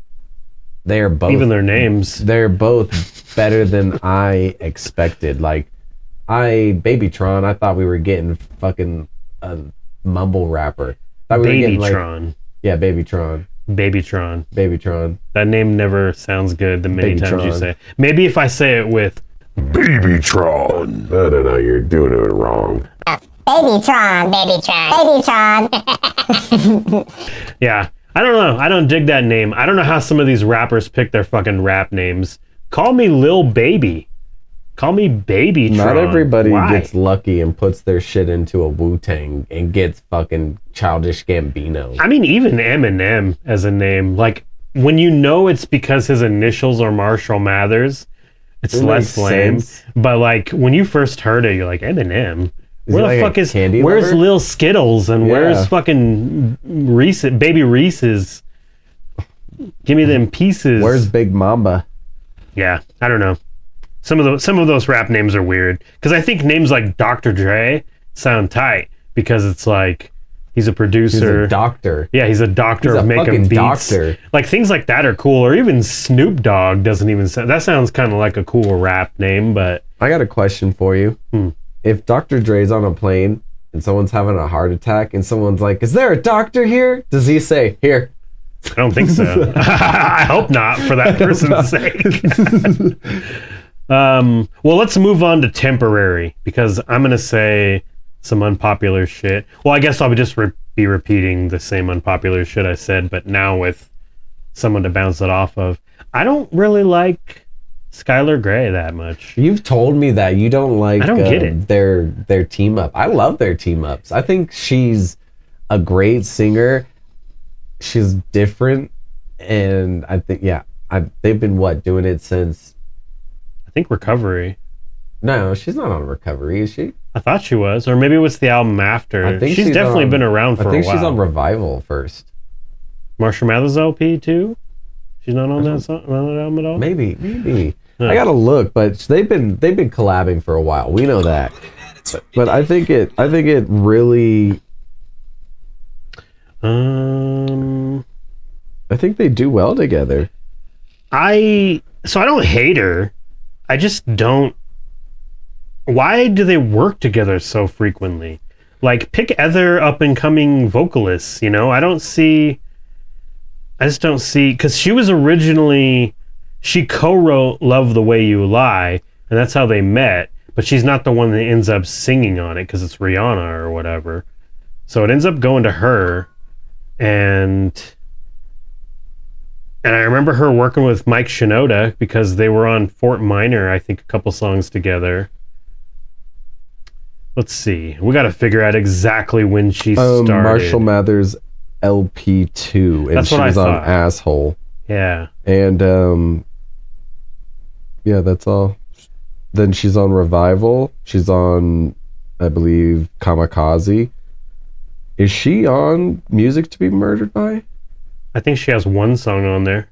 they're both... Even their names. They're both better than I expected. Like, Babytron, I thought we were getting fucking a mumble rapper. Babytron. Yeah, Babytron. Babytron. That name never sounds good the many times you say it. Maybe if I say it with... Babytron. No, you're doing it wrong. Babytron. Yeah. I don't know. I don't dig that name. I don't know how some of these rappers pick their fucking rap names. Call me Lil Baby. Call me Babytron. Not everybody gets lucky and puts their shit into a Wu-Tang and gets fucking Childish Gambino. I mean, even Eminem as a name. Like, when you know it's because his initials are Marshall Mathers, it's less lame. But, like, when you first heard it, you're like, Eminem? Where the fuck is... Where's Lil Skittles? And where's fucking Baby Reese's? Give me them pieces. Where's Big Mamba? Yeah, I don't know. Some of those rap names are weird. Because I think names like Dr. Dre sound tight. because it's like he's a He's producer. a doctor. Yeah, he's a doctor He's of a making fucking beats. doctor. Like things like that are cool. Or even Snoop Dogg doesn't even sound. That sounds kind of like a cool rap name, but I got a question for you. If Dr. Dre's on a plane and someone's having a heart attack and someone's like, "Is there a doctor here?" Does he say, "Here"? I don't think so. I hope not for that person's sake. Well, let's move on to temporary because I'm gonna say some unpopular shit. Well, I guess I'll just be repeating the same unpopular shit I said, but now with someone to bounce it off of. I don't really like Skylar Grey that much. You've told me that you don't like I don't get it. their team up. I love their team ups. I think she's a great singer. She's different, and I think they've been doing it since. I think Recovery. No, she's not on Recovery, is she? I thought she was, or maybe it was the album after. I think she's definitely been around for a while. I think she's on Revival first. Marshall Mathers LP too. She's not on that song, on that album at all. Maybe. I gotta look, but they've been collabing for a while. We know that, but I think it really. I think they do well together. I don't hate her. I just don't. Why do they work together so frequently? Like, pick other up and coming vocalists. I just don't see, because she was originally, she co-wrote "Love the Way You Lie," and that's how they met. But she's not the one that ends up singing on it because it's Rihanna or whatever. So it ends up going to her, and I remember her working with Mike Shinoda because they were on Fort Minor, I think, a couple songs together. Let's see. We got to figure out exactly when she started. Marshall Mathers LP2, and That's she what I was on thought. Asshole. Yeah. And that's all. Then she's on Revival. She's on, I believe, Kamikaze. Is she on Music to Be Murdered By? I think she has one song on there.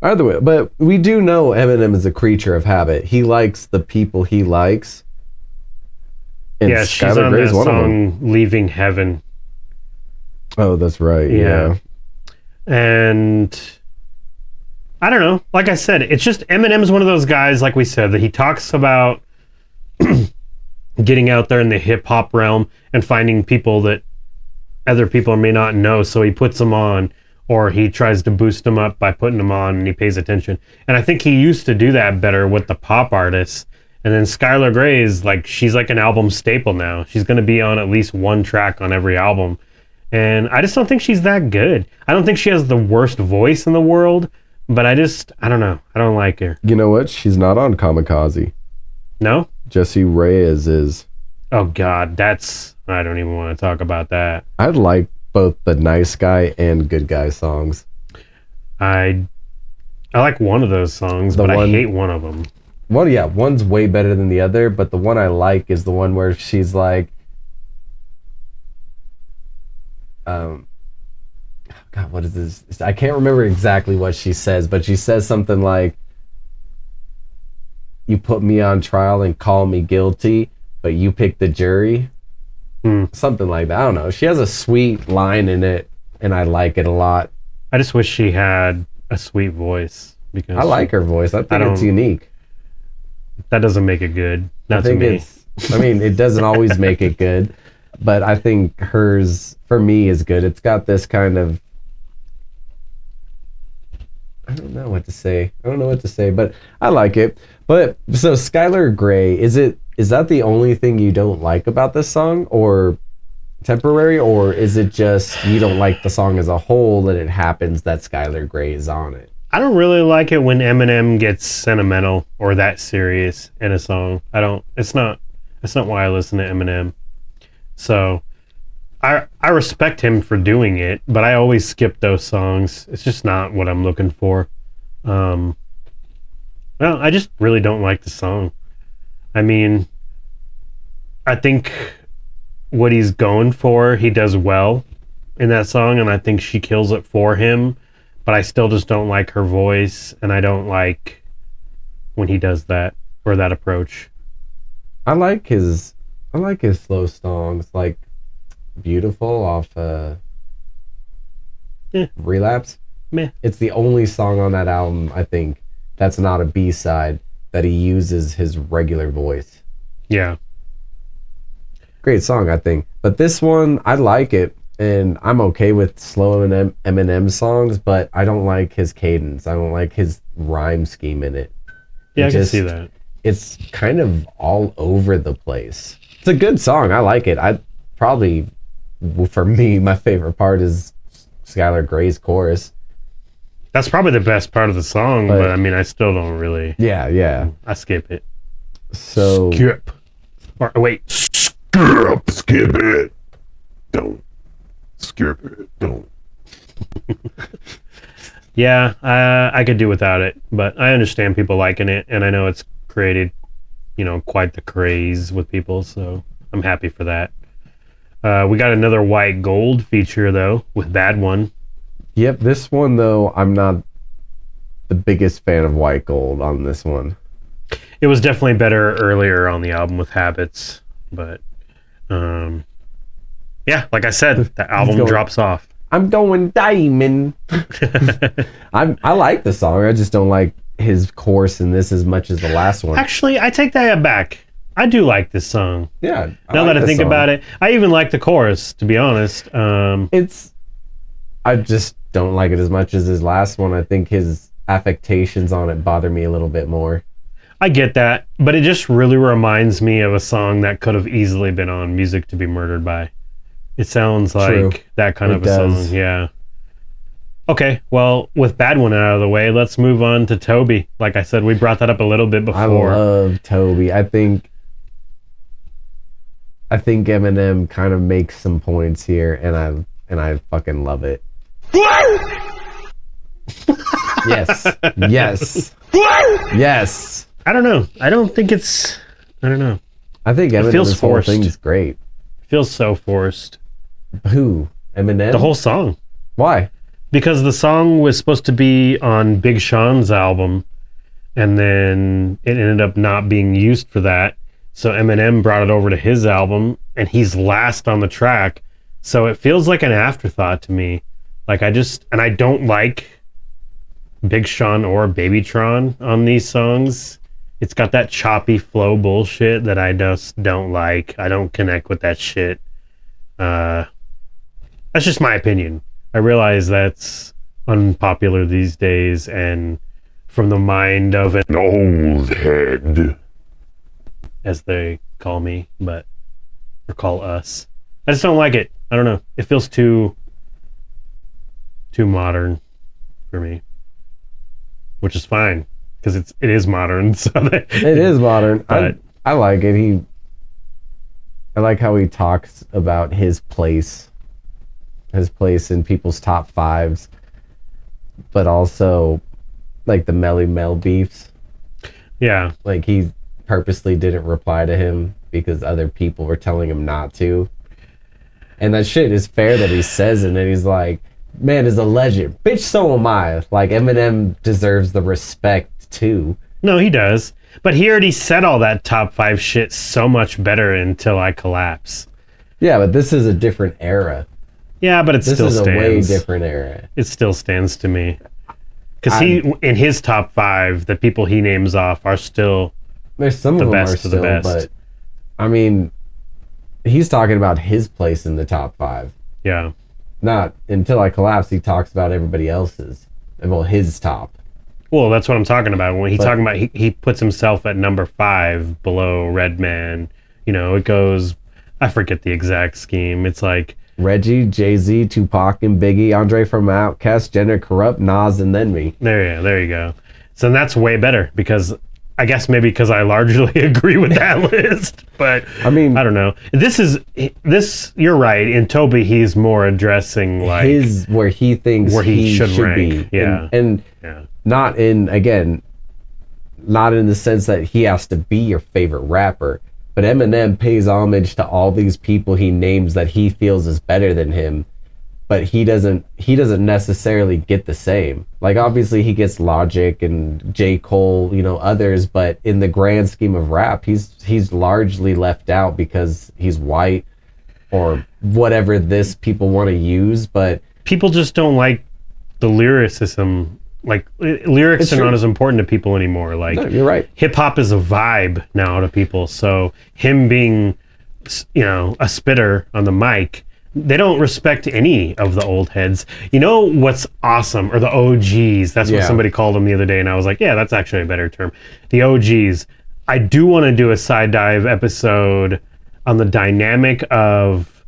Either way, but we do know Eminem is a creature of habit. He likes the people he likes. And Yeah, she's Skylar on Grey's that one of them. song "Leaving Heaven." Oh, that's right. Yeah. And I don't know. Like I said, it's just Eminem's one of those guys, like we said, that he talks about getting out there in the hip hop realm and finding people that other people may not know. So he puts them on, or he tries to boost them up by putting them on, and he pays attention. And I think he used to do that better with the pop artists. And then Skylar Grey is like, she's like an album staple now. She's going to be on at least one track on every album. And I just don't think she's that good. I don't think she has the worst voice in the world, but I don't know. I don't like her. You know what? She's not on Kamikaze. No? Jesse Reyes is. Oh, God. I don't even want to talk about that. I like both the Nice Guy and Good Guy songs. I like one of those songs, but I hate one of them. Well, yeah, one's way better than the other, but the one I like is the one where she's like, God, what is this? I can't remember exactly what she says, but she says something like, "You put me on trial and call me guilty, but you pick the jury." Something like that. I don't know. She has a sweet line in it, and I like it a lot. I just wish she had a sweet voice, because I like her voice. I think it's unique. That doesn't make it good. Not to me. It doesn't always make it good, but I think hers, for me, is good. It's got this kind of, I don't know what to say, but I like it. But so Skylar Grey, is that the only thing you don't like about this song, or temporary, or is it just you don't like the song as a whole and it happens that Skylar Grey is on it? I don't really like it when Eminem gets sentimental or that serious in a song. It's not why I listen to Eminem. So I respect him for doing it, but I always skip those songs. It's just not what I'm looking for. Well, I just really don't like the song. I mean, I think what he's going for, he does well in that song, and I think she kills it for him. But I still just don't like her voice, and I don't like when he does that, or that approach. I like his slow songs. Like, Beautiful off Relapse. Meh. It's the only song on that album, I think, that's not a B-side that he uses his regular voice. Yeah. Great song, I think. But this one, I like it, and I'm okay with slow Eminem songs, but I don't like his cadence. I don't like his rhyme scheme in it. Yeah, I can see that. It's kind of all over the place. It's a good song. I like it. I probably, for me, my favorite part is Skylar Grey's chorus. That's probably the best part of the song, but I mean, I still don't really. Yeah. I skip it. So Skip. Or wait. Skip it. Don't. Skip it. Don't. Yeah, I could do without it, but I understand people liking it, and I know it's created, quite the craze with people, so I'm happy for that. We got another white gold feature, though, with Bad One. Yep, this one, though, I'm not the biggest fan of white gold on this one. It was definitely better earlier on the album with Habits, but yeah, like I said, the album drops off. I'm going diamond. I like the song. I just don't like his chorus in this as much as the last one. Actually, I take that back. I do like this song. Yeah. Now that I think about it, I even like the chorus, to be honest. I just don't like it as much as his last one. I think his affectations on it bother me a little bit more. I get that, but it just really reminds me of a song that could have easily been on Music to Be Murdered By. It sounds like that kind of a song, yeah. Okay, well, with Bad One out of the way, let's move on to Toby. Like I said, we brought that up a little bit before. I love Toby. I think Eminem kind of makes some points here, and I fucking love it. Yes. I don't know. I don't think it's. I don't know. I think Eminem's whole thing is great. It feels so forced. Who? Eminem? The whole song. Why? Because the song was supposed to be on Big Sean's album, and then it ended up not being used for that. So Eminem brought it over to his album, and he's last on the track. So it feels like an afterthought to me. Like I don't like Big Sean or Babytron on these songs. It's got that choppy flow bullshit that I just don't like. I don't connect with that shit. That's just my opinion. I realize that's unpopular these days and from the mind of an old head, as they call me, or call us. I just don't like it. I don't know. It feels too modern for me, which is fine because it is modern. So it is modern. But I like it. I like how he talks about his place in people's top fives, but also like the Melly Mel beefs. Yeah, like he purposely didn't reply to him because other people were telling him not to. And that shit is fair that he says it, and then he's like, man is a legend. Bitch, so am I. Like, Eminem deserves the respect, too. No, he does. But he already said all that top 5 shit so much better Until I Collapse. Yeah, but this is a different era. Yeah, but this still stands. This is a way different era. It still stands to me. Because in his top 5, the people he names off are still there's some the of them best are still, of the best. But, I mean, he's talking about his place in the top 5. Yeah. Not Until I Collapse, he talks about everybody else's. Well, his top. Well, that's what I'm talking about. When he's talking about, he puts himself at number 5 below Redman. It goes, I forget the exact scheme. It's like Reggie, Jay-Z, Tupac, and Biggie, Andre from Outkast, Jenner, Corrupt, Nas, and then me. There you go. So that's way better because I guess maybe because I largely agree with that list, but I mean, I don't know. This. You're right. In Toby, he's more addressing like where he thinks where he should rank. Be. Yeah, and not in the sense that he has to be your favorite rapper, but Eminem pays homage to all these people he names that he feels is better than him. But he doesn't necessarily get the same. Like, obviously he gets Logic and J. Cole, others, but in the grand scheme of rap, he's largely left out because he's white or whatever this people want to use, but people just don't like the lyricism. Like lyrics are not as important to people anymore. Like no, you're right. Hip hop is a vibe now to people. So him being, a spitter on the mic, they don't respect any of the old heads. You know what's awesome, or the OGs? That's what somebody called them the other day, and I was like, yeah, that's actually a better term. The OGs. I do want to do a side dive episode on the dynamic of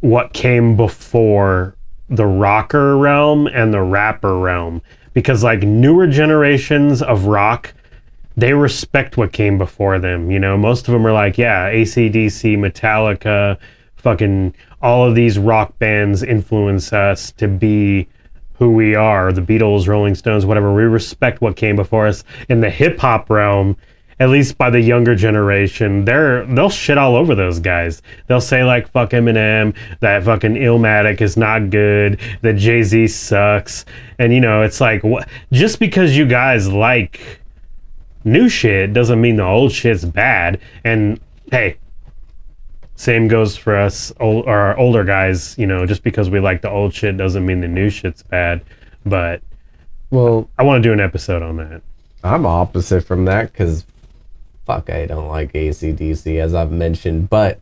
what came before the rocker realm and the rapper realm, because like newer generations of rock, they respect what came before them. Most of them are like, yeah, AC/DC, Metallica, fucking all of these rock bands influence us to be who we are. The Beatles, Rolling Stones, whatever. We respect what came before us. In the hip hop realm, at least by the younger generation, they'll shit all over those guys. They'll say like, fuck Eminem, that fucking Illmatic is not good, that Jay-Z sucks. And it's like, just because you guys like new shit doesn't mean the old shit's bad. And hey, same goes for us, our older guys. Just because we like the old shit doesn't mean the new shit's bad. But I want to do an episode on that. I'm opposite from that, because I don't like AC/DC, as I've mentioned, but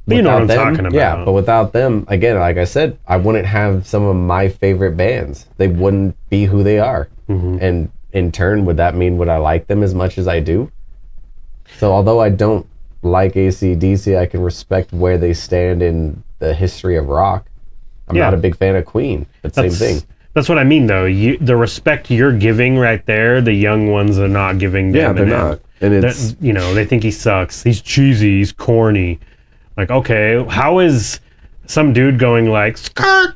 you know what I'm talking about. Yeah, but without them, again, like I said, I wouldn't have some of my favorite bands. They wouldn't be who they are. Mm-hmm. And in turn, would that mean would I like them as much as I do? So although I don't like AC/DC, I can respect where they stand in the history of rock. I'm not a big fan of Queen, but same thing. That's what I mean, though. The respect you're giving right there, the young ones are not giving. Yeah, they're not. And it's they think he sucks. He's cheesy. He's corny. Like, okay, how is some dude going like skirt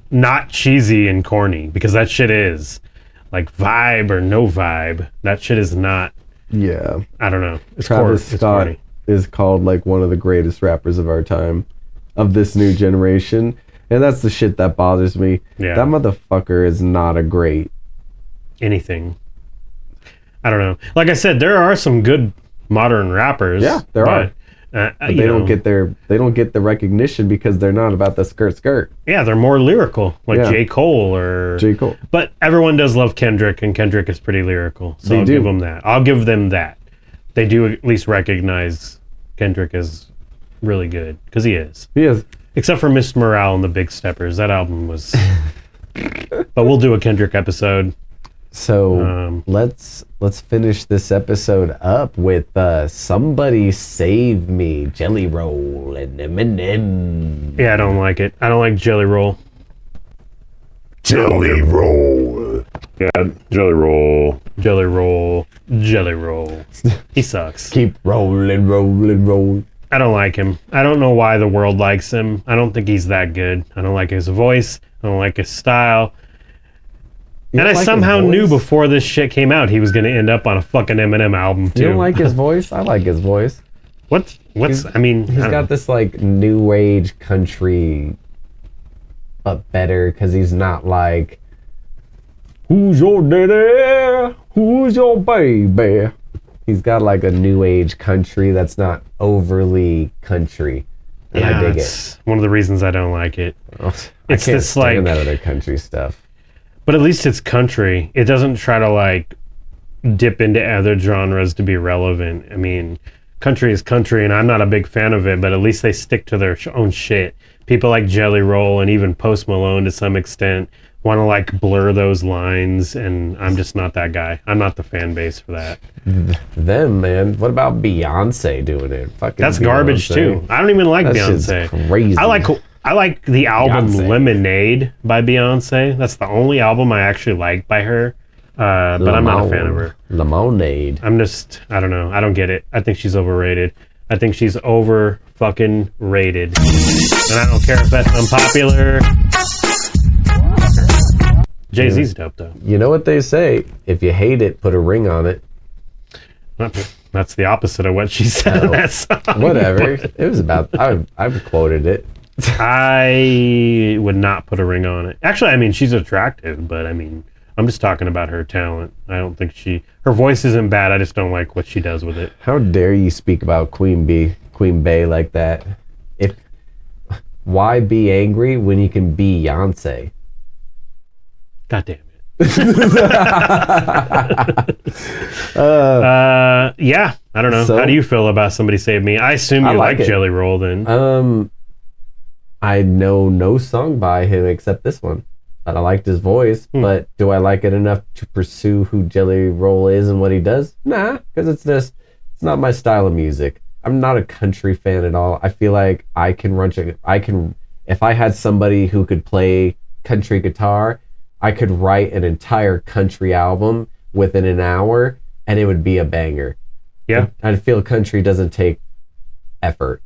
not cheesy and corny? Because that shit is like vibe or no vibe. That shit is not. Yeah, I don't know. Travis Scott is called like one of the greatest rappers of our time, of this new generation, and that's the shit that bothers me. Yeah, that motherfucker is not a great anything. I don't know. Like I said, there are some good modern rappers. Yeah, there are. But they don't get the recognition because they're not about the skirt. Yeah, they're more lyrical, like J. Cole or J. Cole. But everyone does love Kendrick, and Kendrick is pretty lyrical. So I'll give them that. I'll give them that. They do at least recognize Kendrick as really good, because he is. He is. Except for Miss Morale and the Big Steppers. That album was. But we'll do a Kendrick episode. So let's finish this episode up with Somebody Save Me, Jelly Roll, and Eminem. Yeah, I don't like it. I don't like Jelly Roll. Jelly Roll. Yeah, Jelly Roll. Jelly Roll. Jelly Roll. He sucks. Keep rolling. I don't like him. I don't know why the world likes him. I don't think he's that good. I don't like his voice. I don't like his style. And I somehow knew before this shit came out he was going to end up on a fucking Eminem album too. You don't like his voice? I like his voice. He's got this like new age country, but better, because he's not like, who's your daddy? Who's your baby? He's got like a new age country that's not overly country. And I dig it. One of the reasons I don't like it. It's this stand that other country stuff. But at least it's country. It doesn't try to like dip into other genres to be relevant. I mean, country is country, and I'm not a big fan of it, but at least they stick to their own shit. People like Jelly Roll and even Post Malone to some extent want to like blur those lines, and I'm just not that guy. I'm not the fan base for that. Them, man. What about Beyonce doing it? That's Beyonce. Garbage too. I don't even like Beyonce. Crazy. I like the album Beyonce. Lemonade by Beyonce. That's the only album I actually like by her. But I'm not a fan of her. Lemonade. I don't know. I don't get it. I think she's overrated. I think she's over fucking rated. And I don't care if that's unpopular. Jay-Z's dope though. You know what they say? If you hate it, put a ring on it. That's the opposite of what she said in that song. Whatever. It was about, I've quoted it. I would not put a ring on it. Actually, I mean, she's attractive, but I mean, I'm just talking about her talent. I don't think her voice isn't bad. I just don't like what she does with it. How dare you speak about Queen Bey like that? Why be angry when you can be Beyonce? God damn it. Yeah, I don't know. So- How do you feel about Somebody Save Me? I assume you like it. Jelly Roll then. I know no song by him except this one. But I liked his voice. But do I like it enough to pursue who Jelly Roll is and what he does? Nah, because it's not my style of music. I'm not a country fan at all. I feel like if I had somebody who could play country guitar, I could write an entire country album within an hour and it would be a banger. Yeah. I feel country doesn't take effort.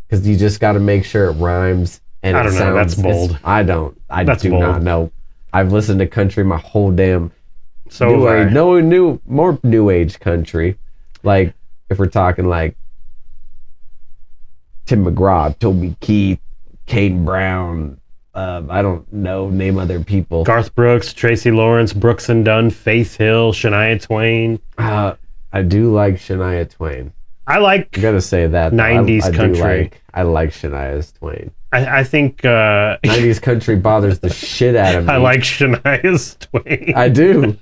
Because you just got to make sure it rhymes and I don't know. That's bold. I do bold. not know. I've listened to country my whole damn So more new age country. Like if we're talking like Tim McGraw, Toby Keith, Caden Brown, I don't know, name other people. Garth Brooks, Tracy Lawrence, Brooks and Dunn, Faith Hill, Shania Twain. I do like Shania Twain. I like I gotta say that 90s country. I like Shania Twain. I think 90s country bothers the shit out of me. I like Shania Twain. I do.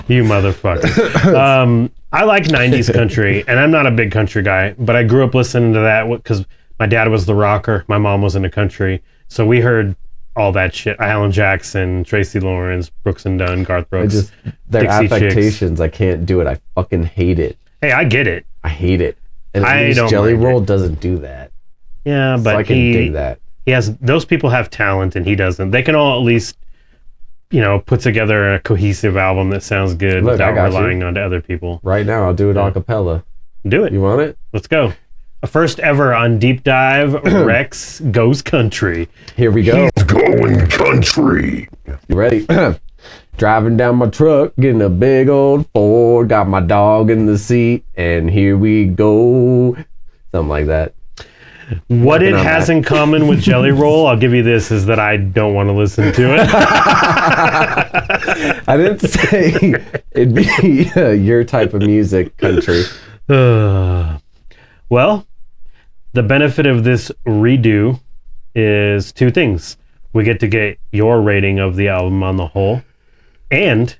You motherfucker. I like 90s country, and I'm not a big country guy, but I grew up listening to that because my dad was the rocker. My mom was into country. So we heard all that shit. Alan Jackson, Tracy Lawrence, Brooks and Dunn, Garth Brooks. Their Dixie affectations, Chicks. I can't do it. I fucking hate it. Hey, I get it. I hate it. And I at least don't Jelly mind Roll it. doesn't do that. Yeah, So but I can dig that. he has, those people have talent and he doesn't. They can all at least, put together a cohesive album that sounds good Look, I without got relying on other people. Right now, I'll do it a cappella. Do it. You want it? Let's go. A first ever on Deep Dive, Rex Goes Country. Here we go. Going country. You ready? Driving down my truck in a big old Ford, got my dog in the seat, and here we go. Something like that. What it Working on has that. in common with Jelly Roll, I'll give you this, is that I don't want to listen to it. I didn't say it'd be your type of music, country. Well, the benefit of this redo is two things. We get to get your rating of the album on the whole, and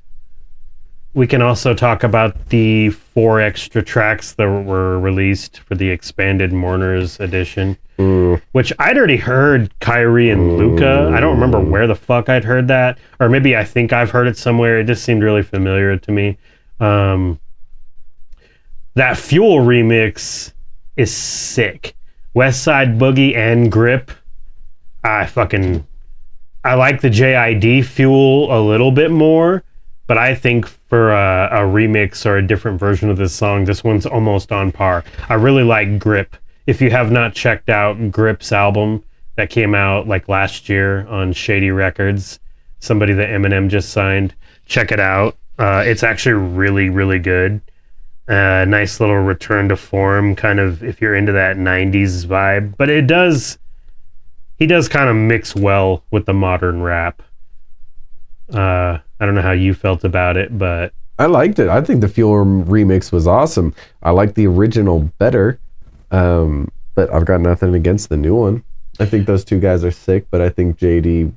we can also talk about the 4 extra tracks that were released for the expanded Mourners edition, which I'd already heard Kyrie and Luca. I don't remember where the fuck I'd heard that, or maybe I think I've heard it somewhere. It just seemed really familiar to me. That Fuel remix is sick. West Side Boogie and Grip. I like the JID Fuel a little bit more, but I think for a remix or a different version of this song, this one's almost on par. I really like Grip. If you have not checked out Grip's album that came out like last year on Shady Records, somebody that Eminem just signed, check it out. It's actually really, really good. Nice little return to form, kind of, if you're into that 90s vibe. But he does kind of mix well with the modern rap. I don't know how you felt about it, but I liked it. I think the Fuel remix was awesome. I like the original better, but I've got nothing against the new one. I think those two guys are sick, but I think JD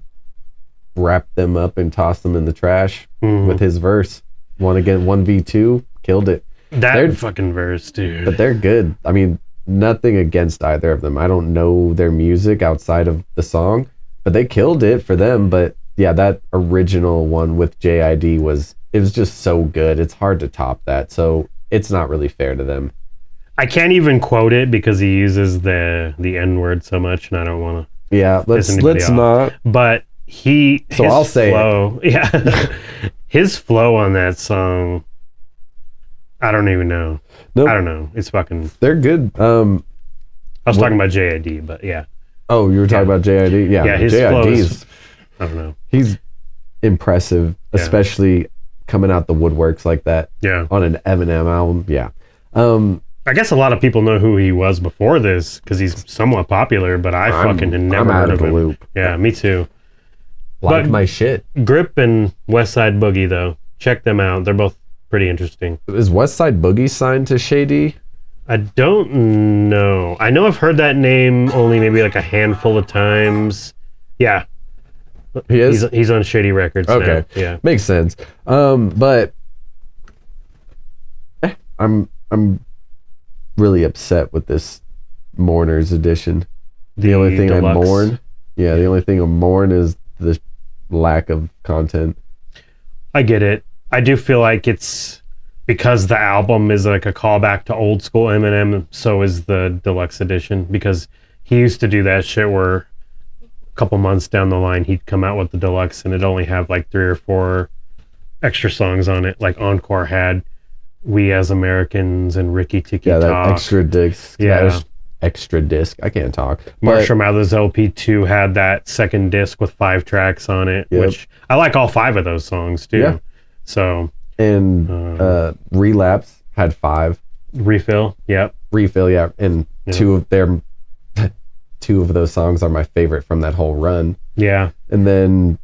wrapped them up and tossed them in the trash with his verse. 1v2, killed it. That fucking verse, dude. But they're good. I mean, nothing against either of them. I don't know their music outside of the song, but they killed it for them. But yeah, that original one with JID was just so good. It's hard to top that. So it's not really fair to them. I can't even quote it because he uses the N-word so much, and I don't want to. Yeah, let's not. But I'll say flow, it. Yeah, his flow on that song, I don't even know. Nope. I don't know. It's fucking. They're good. I was talking about JID, but yeah. Oh, you were talking about JID? Yeah, Yeah, his flow is, I don't know. He's impressive, especially coming out the woodworks like that. Yeah. On an Eminem album. Yeah. I guess a lot of people know who he was before this because he's somewhat popular, but I fucking had never heard of him. Loop. Yeah, me too. Like But- my shit. Grip and West Side Boogie, though, check them out. They're both pretty interesting. Is West Side Boogie signed to Shady? I don't know. I know I've heard that name only maybe like a handful of times. Yeah, He is? he's on Shady Records Okay. now. Yeah. Makes sense. But I'm really upset with this Mourners edition. The only thing deluxe. I mourn, the only thing I mourn is the lack of content. I get it. I do feel like it's because the album is like a callback to old school Eminem, so is the deluxe edition, because he used to do that shit where a couple months down the line he'd come out with the deluxe and it'd only have like 3 or 4 extra songs on it. Like Encore had We As Americans and Ricky Tiki Yeah, that Talk. extra disc. Yeah. Extra disc. I can't talk. Marshall Mathers LP2 had that second disc with 5 tracks on it, Yep. which I like all 5 of those songs too. Yeah. So And Relapse had 5. Refill, yep. Refill, yeah. And two of those songs are my favorite from that whole run. Yeah. And then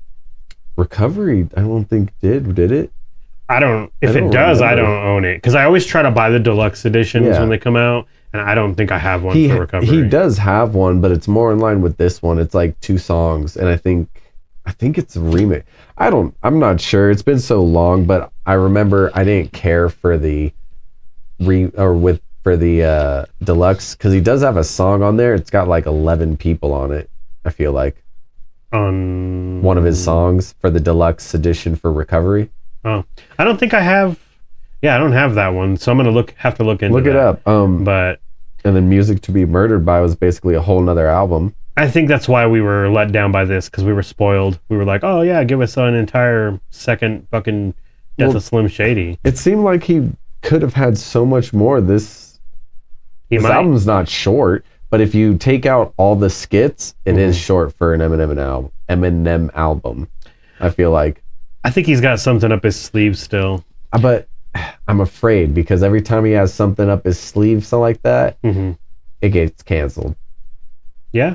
Recovery, I don't think did it? I don't, if I don't it does, I remember. don't own it. Because I always try to buy the deluxe editions Yeah. when they come out, and I don't think I have one for Recovery. He does have one, but it's more in line with this one. It's like 2 songs, and I think it's a remix. I'm not sure. It's been so long, but I remember I didn't care for the deluxe, because he does have a song on there. It's got like 11 people on it, I feel like. On One of his songs for the deluxe edition for Recovery. Oh, I don't think I have. Yeah, I don't have that one, so I'm gonna have to look into Look it that. up. But And then Music to Be Murdered By was basically a whole nother album. I think that's why we were let down by this, because we were spoiled. We were like, oh yeah, give us an entire second fucking Death of Slim Shady. It seemed like he could have had so much more. This album's not short, but if you take out all the skits, it is short for an Eminem album. I feel like. I think he's got something up his sleeve still. But I'm afraid, because every time he has something up his sleeve, something like that, it gets canceled. Yeah.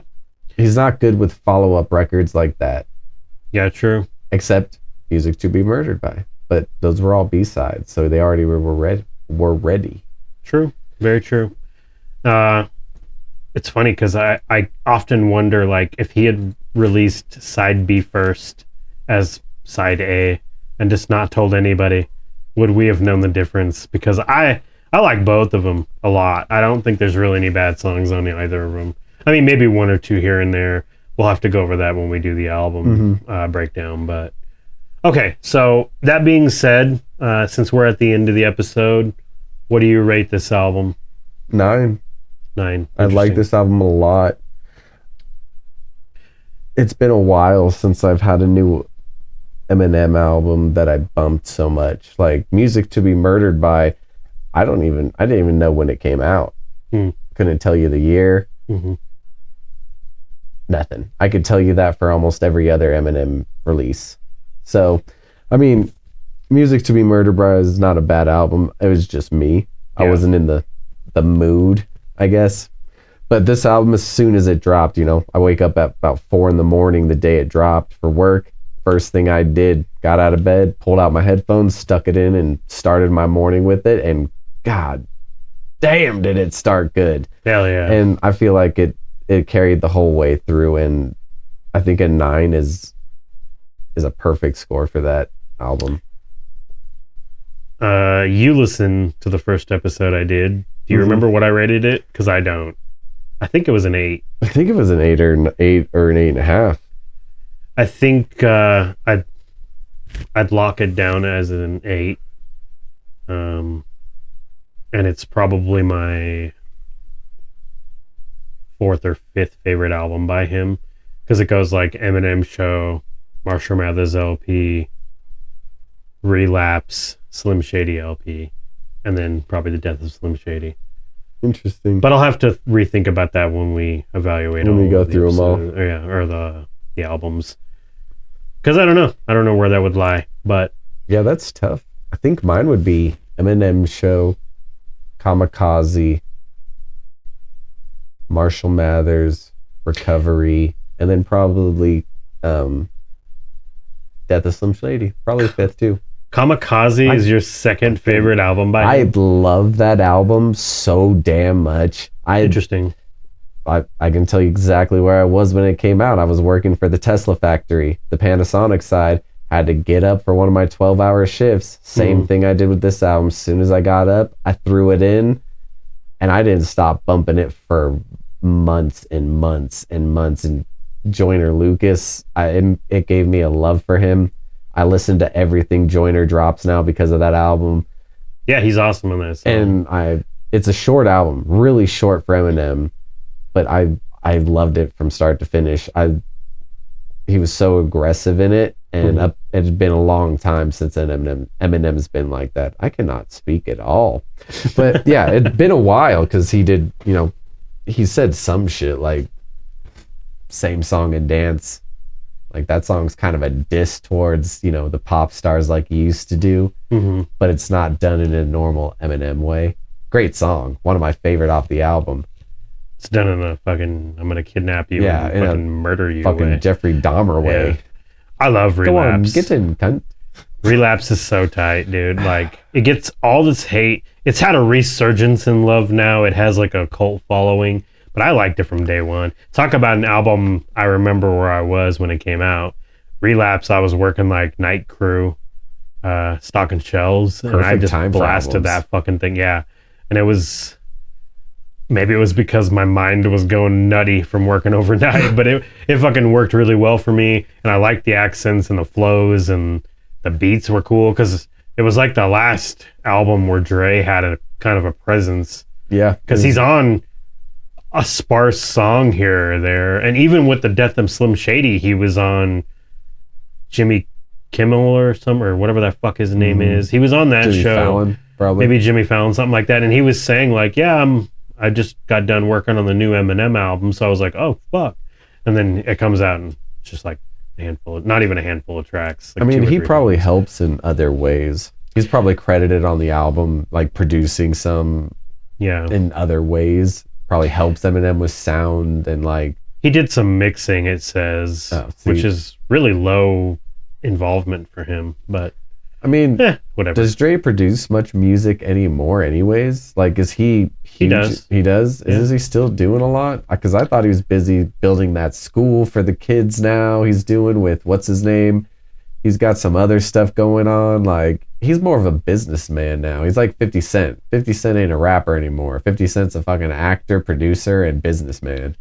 He's not good with follow-up records like that. Yeah, true. Except Music to Be Murdered By. But those were all B-sides, so they already were ready. True. Very true. It's funny because I often wonder, like, if he had released side B first as side A and just not told anybody, would we have known the difference? Because I like both of them a lot. I don't think there's really any bad songs on either of them. I mean, maybe 1 or 2 here and there. We'll have to go over that when we do the album breakdown. But okay, so that being said, since we're at the end of the episode, what do you rate this album? 9. 9. I like this album a lot. It's been a while since I've had a new Eminem album that I bumped so much. Like Music to Be Murdered By, I didn't even know when it came out. Couldn't tell you the year. Nothing. I could tell you that for almost every other Eminem release. So, I mean, Music to Be Murdered By is not a bad album. It was just me. Yeah. I wasn't in the mood, I guess. But this album, as soon as it dropped, I wake up at about 4 a.m. the day it dropped for work. First thing I did, got out of bed, pulled out my headphones, stuck it in, and started my morning with it. And God damn, did it start good. Hell yeah. And I feel like it carried the whole way through. And I think a 9 is a perfect score for that album. You listened to the first episode I did. Do you remember what I rated it? Because I don't. I think it was an 8. I think it was an 8 or an 8.5. I think I'd lock it down as an 8. And it's probably my 4th or 5th favorite album by him, because it goes like Eminem Show, Marshall Mathers LP, Relapse, Slim Shady LP, and then probably the Death of Slim Shady. Interesting. But I'll have to rethink about that when we evaluate. When we go through them all. Or the albums. Because I don't know where that would lie. But yeah, that's tough. I think mine would be Eminem Show, Kamikaze, Marshall Mathers, Recovery, and then probably Death of Slim Shady. Probably 5th too. Kamikaze is your second favorite album by I him? love that album so damn much. Interesting. I can tell you exactly where I was when it came out. I was working for the Tesla factory, the Panasonic side. I had to get up for one of my 12-hour shifts. Same thing I did with this album. As soon as I got up, I threw it in, and I didn't stop bumping it for months and months and months. And Joyner Lucas, it gave me a love for him. I listen to everything Joyner drops now because of that album. Yeah, he's awesome on that song. And it's a short album, really short for Eminem, but I loved it from start to finish. He was so aggressive in it, and it's been a long time since Eminem's been like that. I cannot speak at all, but yeah, it's been a while because he did, he said some shit like same song and dance. Like that song's kind of a diss towards, the pop stars like he used to do, but it's not done in a normal Eminem way. Great song. One of my favorite off the album. It's done in a fucking, I'm going to kidnap you and fucking murder you fucking way. Jeffrey Dahmer way. Yeah. I love Relapse. Go on, get in, cunt. Relapse is so tight, dude. Like, it gets all this hate. It's had a resurgence in love now. It has like a cult following, but I liked it from day one. Talk about an album I remember where I was when it came out. Relapse, I was working like night crew, stocking shelves, and I just blasted that fucking thing. Yeah. And maybe it was because my mind was going nutty from working overnight, but it fucking worked really well for me. And I liked the accents and the flows, and the beats were cool because it was like the last album where Dre had a kind of a presence. Yeah. Because he's on a sparse song here or there. And even with the death of Slim Shady, he was on Jimmy Kimmel or whatever that fuck his name is. He was on that Jimmy show. Fallon, probably. Maybe Jimmy Fallon, something like that. And he was saying like, yeah, I just got done working on the new Eminem album. So I was like, oh, fuck. And then it comes out and it's just like not even a handful of tracks. Like he probably helps in other ways. He's probably credited on the album, like producing some in other ways. Probably helps Eminem with sound and like... He did some mixing, it says, which is really low involvement for him, but... whatever. Does Dre produce much music anymore anyways? Like, is he huge? He does? Yeah. Is he still doing a lot? Because I thought he was busy building that school for the kids now. He's doing with, what's his name? He's got some other stuff going on. Like, he's more of a businessman now. He's like 50 Cent. 50 Cent ain't a rapper anymore. 50 Cent's a fucking actor, producer, and businessman.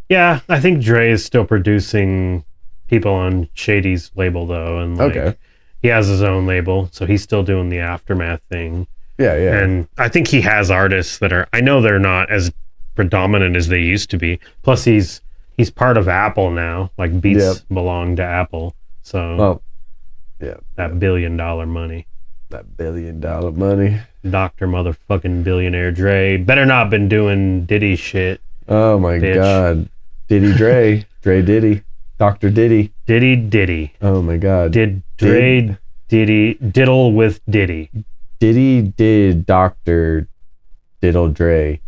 Yeah, I think Dre is still producing people on Shady's label, though. And like, he has his own label, so he's still doing the Aftermath thing. Yeah. And I think he has artists that are... I know they're not as predominant as they used to be. Plus, he's part of Apple now. Like, beats belong to Apple. So, that $1 billion money. That $1 billion money. Dr. motherfucking billionaire Dre. Better not been doing Diddy shit. Oh, my bitch. God. Diddy Dre. Dre Diddy. Dr. Diddy. Diddy. Oh my God. Did Dre Diddy diddle with Diddy? Diddy did Dr. Diddle Dre.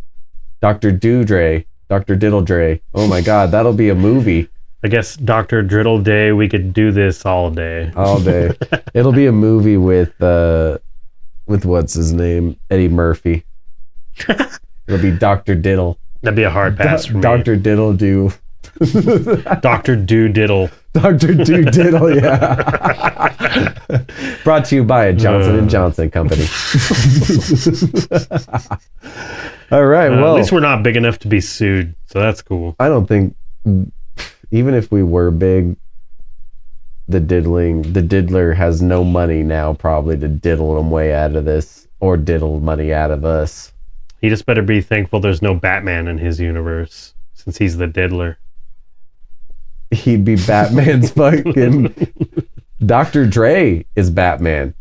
Dr. Do Dre. Dr. Diddle Dre. Oh my God, that'll be a movie. I guess Dr. Driddle Day, we could do this all day. All day. It'll be a movie with what's his name? Eddie Murphy. It'll be Dr. Diddle. That'd be a hard pass for me. Dr. Diddle Do. Dr. Do Diddle. Dr. Do Diddle, yeah. Brought to you by a Johnson & Johnson company. All right, well. At least we're not big enough to be sued, so that's cool. I don't think, even if we were big, the diddler has no money now probably to diddle him way out of this, or diddle money out of us. He just better be thankful there's no Batman in his universe, since he's the diddler. He'd be Batman's fucking... Dr. Dre is Batman.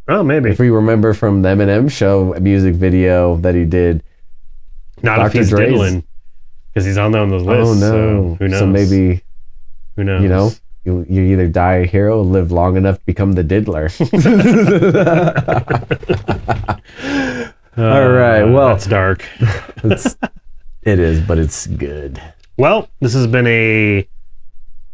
Oh, maybe. If we remember from the Eminem show, a music video that he did. Not Dr. if he's diddling, because he's on those lists. Oh, no. So who knows? So maybe... Who knows? You either die a hero or live long enough to become the diddler. All right, well... That's dark. It is, but it's good. Well, this has been a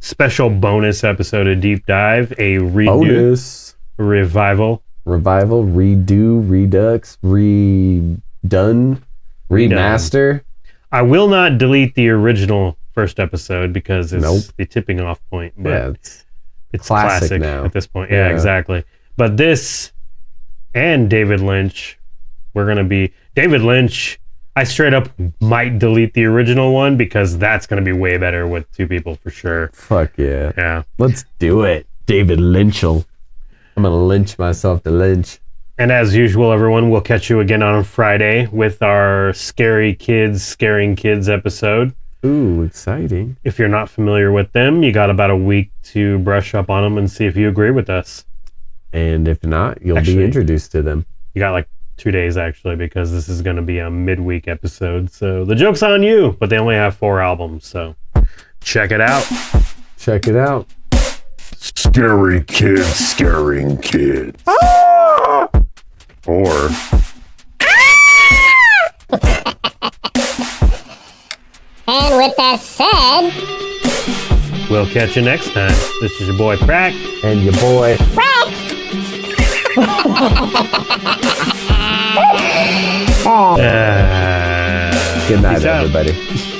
special bonus episode of Deep Dive, a redo. Revival. Redo, Redux, redone, remaster. I will not delete the original first episode because it's Nope. the tipping off point. But Yeah, it's classic classic now. at this point. Yeah, Yeah. exactly. But this and David Lynch, we're going to be... David Lynch, I straight up might delete the original one because that's going to be way better with two people for sure. fuck yeah. Yeah. Let's do it. David Lynch'll. I'm going to lynch myself to lynch. And as usual, everyone, we'll catch you again on Friday with our Scary Kids, Scaring Kids episode. Ooh, exciting. If you're not familiar with them, you got about a week to brush up on them and see if you agree with us. And if not, you'll Actually- be introduced to them. You got like 2 days actually, because this is going to be a midweek episode. So the joke's on you, but they only have 4 albums. So check it out. Check it out. Scary kids scaring kids. Or And with that said, We'll catch you next time. This is your boy Prac. And your boy. Rex! Good night, Peace out. everybody.